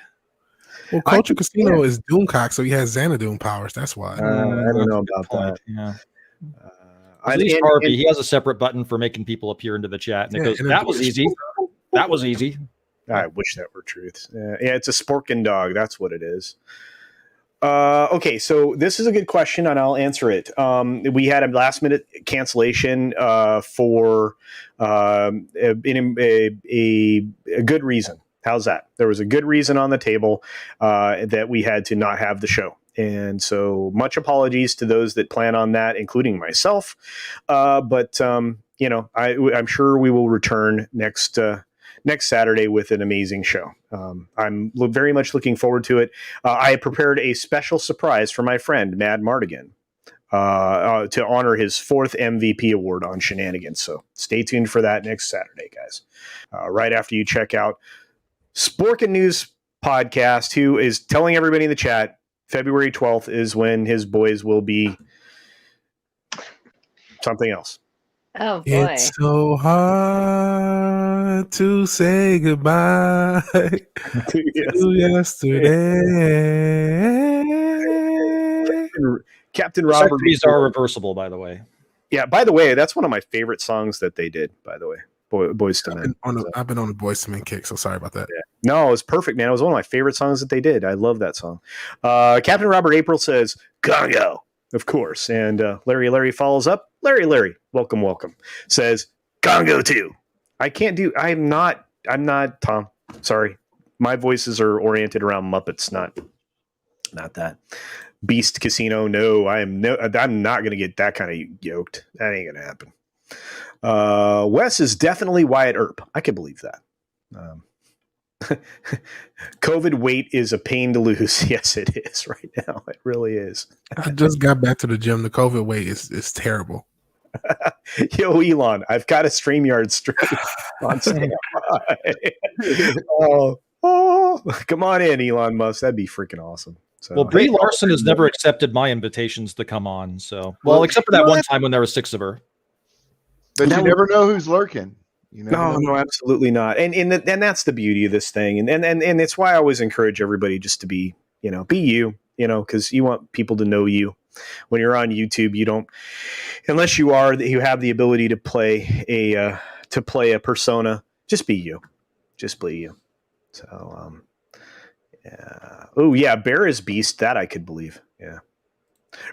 Speaker 4: Well, Culture Casino is Doomcock, so he has Xanadoom powers. That's why.
Speaker 1: I don't know about that.
Speaker 5: Yeah. At least Harvey, he has a separate button for making people appear into the chat, and it goes, "That was easy. That was easy."
Speaker 1: I wish that were truth. Yeah, it's a Sporkin dog. That's what it is. Okay, so this is a good question, and I'll answer it. We had a last-minute cancellation for a good reason. How's that? There was a good reason on the table that we had to not have the show. And so much apologies to those that plan on that, including myself. But I'm sure we will return next Saturday with an amazing show. I'm very much looking forward to it. I have prepared a special surprise for my friend, Mad Mardigan, to honor his 4th MVP award on Shenanigans. So stay tuned for that next Saturday, guys. Right after you check out Sporkin News Podcast, who is telling everybody in the chat February 12th is when his boys will be something else.
Speaker 3: Oh boy.
Speaker 4: It's so hard to say goodbye to yesterday.
Speaker 1: Captain Robert.
Speaker 5: These are reversible, by the way.
Speaker 1: Yeah, by the way, that's one of my favorite songs that they did, by the way. Boys to Men.
Speaker 4: I've been on the Boys to Men kick, so sorry about that.
Speaker 1: Yeah. No, it was perfect, man. It was one of my favorite songs that they did. I love that song. Captain Robert April says, Congo, of course. And Larry follows up. Larry, welcome. Says, Congo 2. I'm not Tom. Sorry. My voices are oriented around Muppets, not that. Beast Casino, no. I'm not going to get that kind of yoked. That ain't going to happen. Wes is definitely Wyatt Earp. I can believe that. COVID weight is a pain to lose. Yes, it is right now. It really is.
Speaker 4: I just got back to the gym. The COVID weight is terrible.
Speaker 1: Yo, Elon, I've got a StreamYard stream on standby. Come on in, Elon Musk. That'd be freaking awesome. So,
Speaker 5: well, Brie Larson has never accepted my invitations to come on. So, except for that one time when there were 6 of her.
Speaker 2: But you never know who's lurking.
Speaker 1: No, absolutely not. And that's the beauty of this thing. And it's why I always encourage everybody just to be you, because you want people to know you. When you're on YouTube, you don't, unless you have the ability to play a persona, just be you. Just be you. So, yeah. Oh yeah, Bear is Beast. That I could believe. Yeah.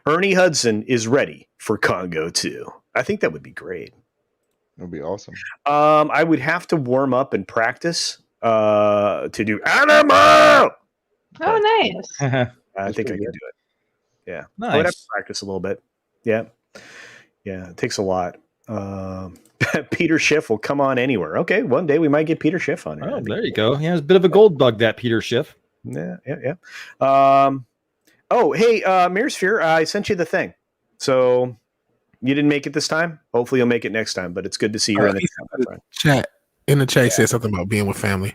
Speaker 1: Ernie Hudson is ready for Congo 2. I think that would be great.
Speaker 2: That'd be awesome.
Speaker 1: I would have to warm up and practice to do Animal.
Speaker 3: Oh, nice.
Speaker 1: I think I can do it. Yeah.
Speaker 5: Nice.
Speaker 1: I would have to practice a little bit. Yeah. Yeah. It takes a lot. Peter Schiff will come on anywhere. Okay. One day we might get Peter Schiff on here.
Speaker 5: Oh, there you go. Yeah, it's a bit of a gold bug, that Peter Schiff.
Speaker 1: Yeah. Hey, Mirrorsphere, I sent you the thing. So you didn't make it this time. Hopefully you'll make it next time, but it's good to see you in the
Speaker 4: chat. In the chat, said something about being with family.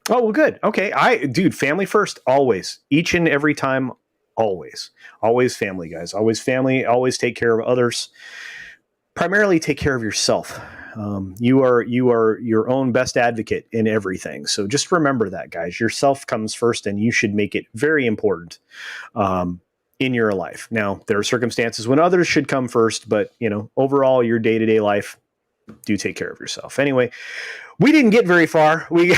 Speaker 1: Oh, well, good. Okay. Family first, always. Each and every time, always. Always family, guys. Always family. Always take care of others. Primarily take care of yourself. You are your own best advocate in everything. So just remember that, guys. Yourself comes first, and you should make it very important in your life. Now, there are circumstances when others should come first, but overall, your day-to-day life, do take care of yourself. Anyway, we didn't get very far. We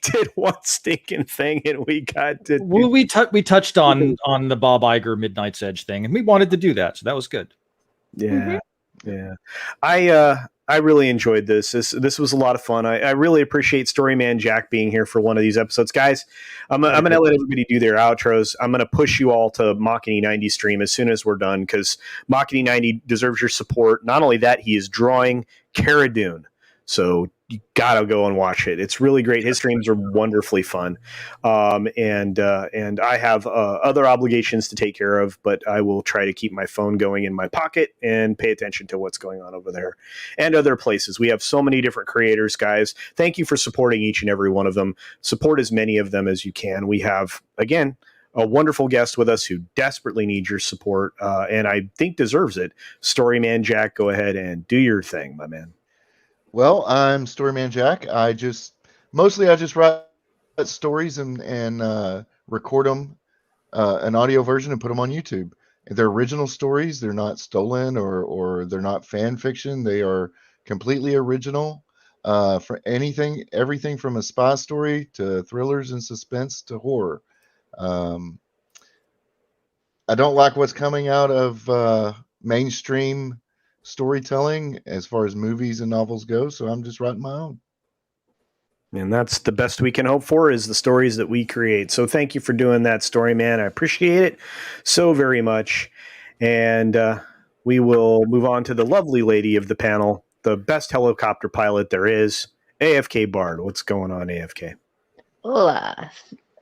Speaker 1: did one stinking thing, and we got to.
Speaker 5: Well, we touched on the Bob Iger Midnight's Edge thing, and we wanted to do that, so that was good.
Speaker 1: Yeah.
Speaker 3: Mm-hmm.
Speaker 1: Yeah, I really enjoyed this. This was a lot of fun. I really appreciate Storyman Jack being here for one of these episodes, guys. I'm gonna let everybody do their outros. I'm gonna push you all to Machiny 90 stream as soon as we're done, because Machiny 90 deserves your support. Not only that, he is drawing Cara Dune, so you gotta go and watch it. It's really great. His streams are wonderfully fun, and I have other obligations to take care of, but I will try to keep my phone going in my pocket and pay attention to what's going on over there and other places. We have so many different creators, guys. Thank you for supporting each and every one of them. Support as many of them as you can. We have, again, a wonderful guest with us who desperately needs your support, and I think deserves it. Storyman Jack, go ahead and do your thing, my man.
Speaker 2: Well, I'm Storyman Jack. I just write stories and record them, an audio version, and put them on YouTube. They're original stories. They're not stolen or they're not fan fiction. They are completely original. For everything from a spy story to thrillers and suspense to horror. I don't like what's coming out of mainstream storytelling as far as movies and novels go, so I'm just writing my own.
Speaker 1: And that's the best we can hope for, is the stories that we create. So thank you for doing that, Story Man. I appreciate it so very much. And we will move on to the lovely lady of the panel, the best helicopter pilot there is, AFK Bard. What's going on, AFK?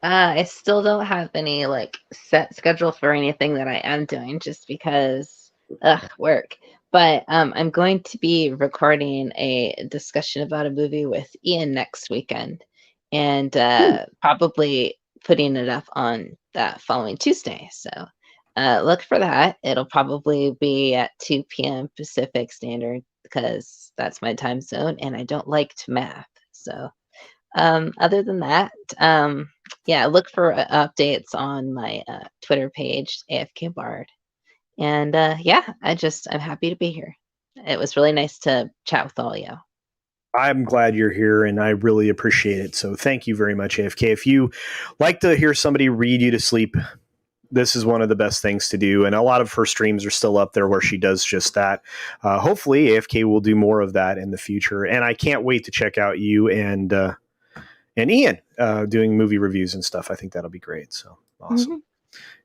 Speaker 3: I still don't have any like set schedule for anything that I am doing, just because work. But I'm going to be recording a discussion about a movie with Ian next weekend, and probably putting it up on that following Tuesday. So look for that. It'll probably be at 2 p.m. Pacific Standard, because that's my time zone, and I don't like to math. So other than that, yeah, look for updates on my Twitter page, AFK Bard. And yeah, I'm happy to be here. It was really nice to chat with all of you.
Speaker 1: I'm glad you're here, and I really appreciate it. So thank you very much, AFK. If you like to hear somebody read you to sleep, this is one of the best things to do. And a lot of her streams are still up there where she does just that. Hopefully, AFK will do more of that in the future. And I can't wait to check out you and Ian doing movie reviews and stuff. I think that'll be great. So awesome. Mm-hmm.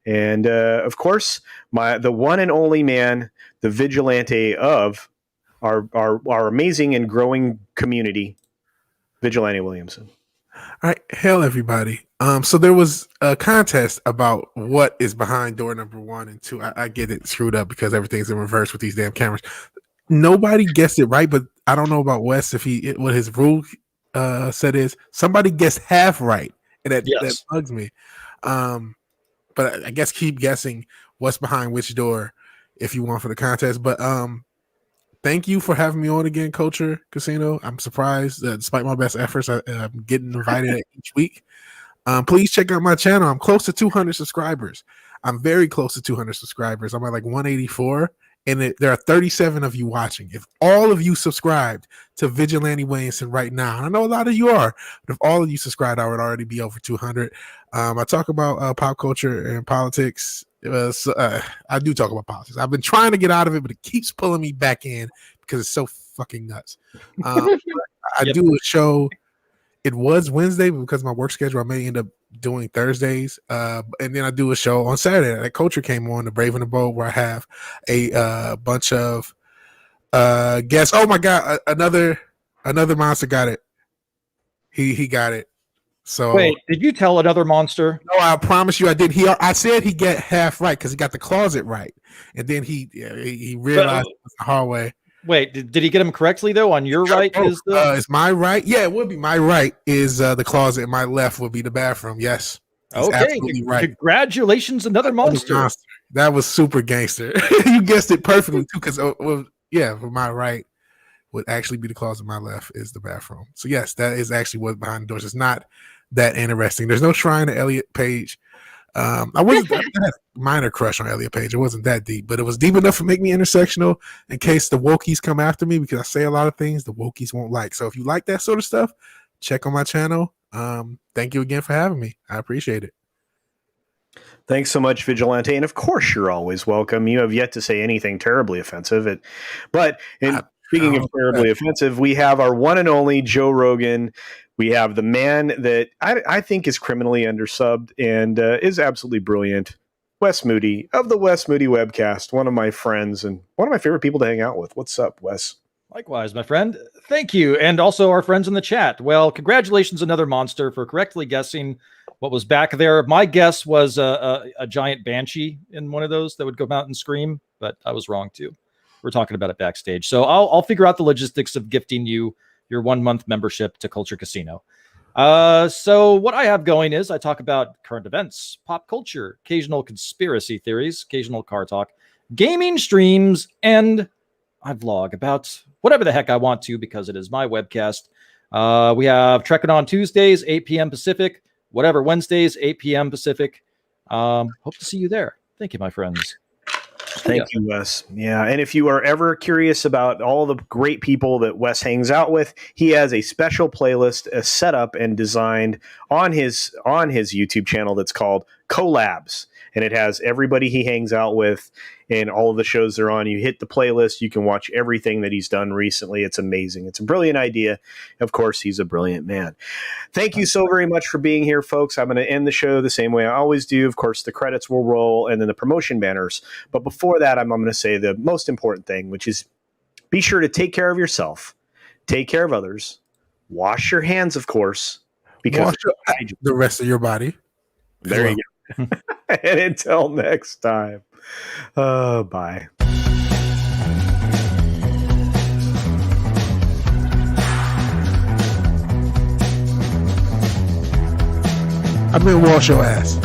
Speaker 1: And of course, the one and only man, the vigilante of our amazing and growing community, Vigilante Williamson.
Speaker 4: All right, hail everybody. So there was a contest about what is behind door number 1 and 2. I get it screwed up because everything's in reverse with these damn cameras. Nobody guessed it right, but I don't know about Wes what his rule said is somebody guessed half right, and that bugs me. But I guess keep guessing what's behind which door if you want for the contest. But thank you for having me on again, Culture Casino. I'm surprised that despite my best efforts, I'm getting invited each week. Please check out my channel. I'm close to 200 subscribers. I'm very close to 200 subscribers. I'm at like 184, and there are 37 of you watching. If all of you subscribed to Vigilante Williamson right now, and I know a lot of you are, but if all of you subscribed, I would already be over 200. I talk about pop culture and politics. I do talk about politics. I've been trying to get out of it, but it keeps pulling me back in because it's so fucking nuts. I do a show. It was Wednesday, but because of my work schedule, I may end up doing Thursdays. And then I do a show on Saturday. That Culture came on, The Brave and the Bold, where I have a bunch of guests. Oh my God, another monster got it. He got it. So
Speaker 5: wait, did you tell another monster?
Speaker 4: No, I promise you I did. I said he got half right because he got the closet right, and then he realized it was the hallway.
Speaker 5: Wait, did he get him correctly though? On your right
Speaker 4: is my right? Yeah, it would be my right is the closet, and my left would be the bathroom. Yes.
Speaker 5: Okay, absolutely right. Congratulations, another monster.
Speaker 4: That was super gangster. You guessed it perfectly too, because for my right would actually be the closet. My left is the bathroom. So yes, that is actually what's behind the doors. It's not that interesting. There's no shrine to Elliot Page. I had a minor crush on Elliot Page. It wasn't that deep, but it was deep enough to make me intersectional in case the wokies come after me, because I say a lot of things the wokies won't like. So if you like that sort of stuff, check on my channel. Thank you again for having me. I appreciate it.
Speaker 1: Thanks so much, Vigilante. And of course, you're always welcome. You have yet to say anything terribly offensive. Speaking of terribly offensive, we have our one and only Joe Rogan. We have the man that I think is criminally undersubbed and is absolutely brilliant, Wes Moody of the Wes Moody Webcast, one of my friends and one of my favorite people to hang out with. What's up, Wes?
Speaker 5: Likewise, my friend. Thank you. And also our friends in the chat. Well, congratulations, another monster, for correctly guessing what was back there. My guess was a giant banshee in one of those that would go out and scream, but I was wrong too. We're talking about it backstage. So I'll figure out the logistics of gifting you your 1 month membership to Culture Casino. So what I have going is I talk about current events, pop culture, occasional conspiracy theories, occasional car talk, gaming streams, and I vlog about whatever the heck I want to because it is my webcast. We have Trekking on Tuesdays, 8 p.m. Pacific, whatever, Wednesdays, 8 p.m. Pacific. Hope to see you there. Thank you, my friends.
Speaker 1: Thank you, Wes. Yeah, and if you are ever curious about all the great people that Wes hangs out with, he has a special playlist set up and designed on his YouTube channel that's called collabs, and it has everybody he hangs out with and all of the shows they're on. You hit the playlist, you can watch everything that he's done recently. It's amazing. It's a brilliant idea. Of course, he's a brilliant man. Thank you so very much for being here, folks. I'm going to end the show the same way I always do. Of course, the credits will roll and then the promotion banners. But before that, I'm going to say the most important thing, which is be sure to take care of yourself, take care of others, wash your hands, of course, because
Speaker 4: the rest of your body.
Speaker 1: There you go. And until next time, bye.
Speaker 4: I mean, wash your ass.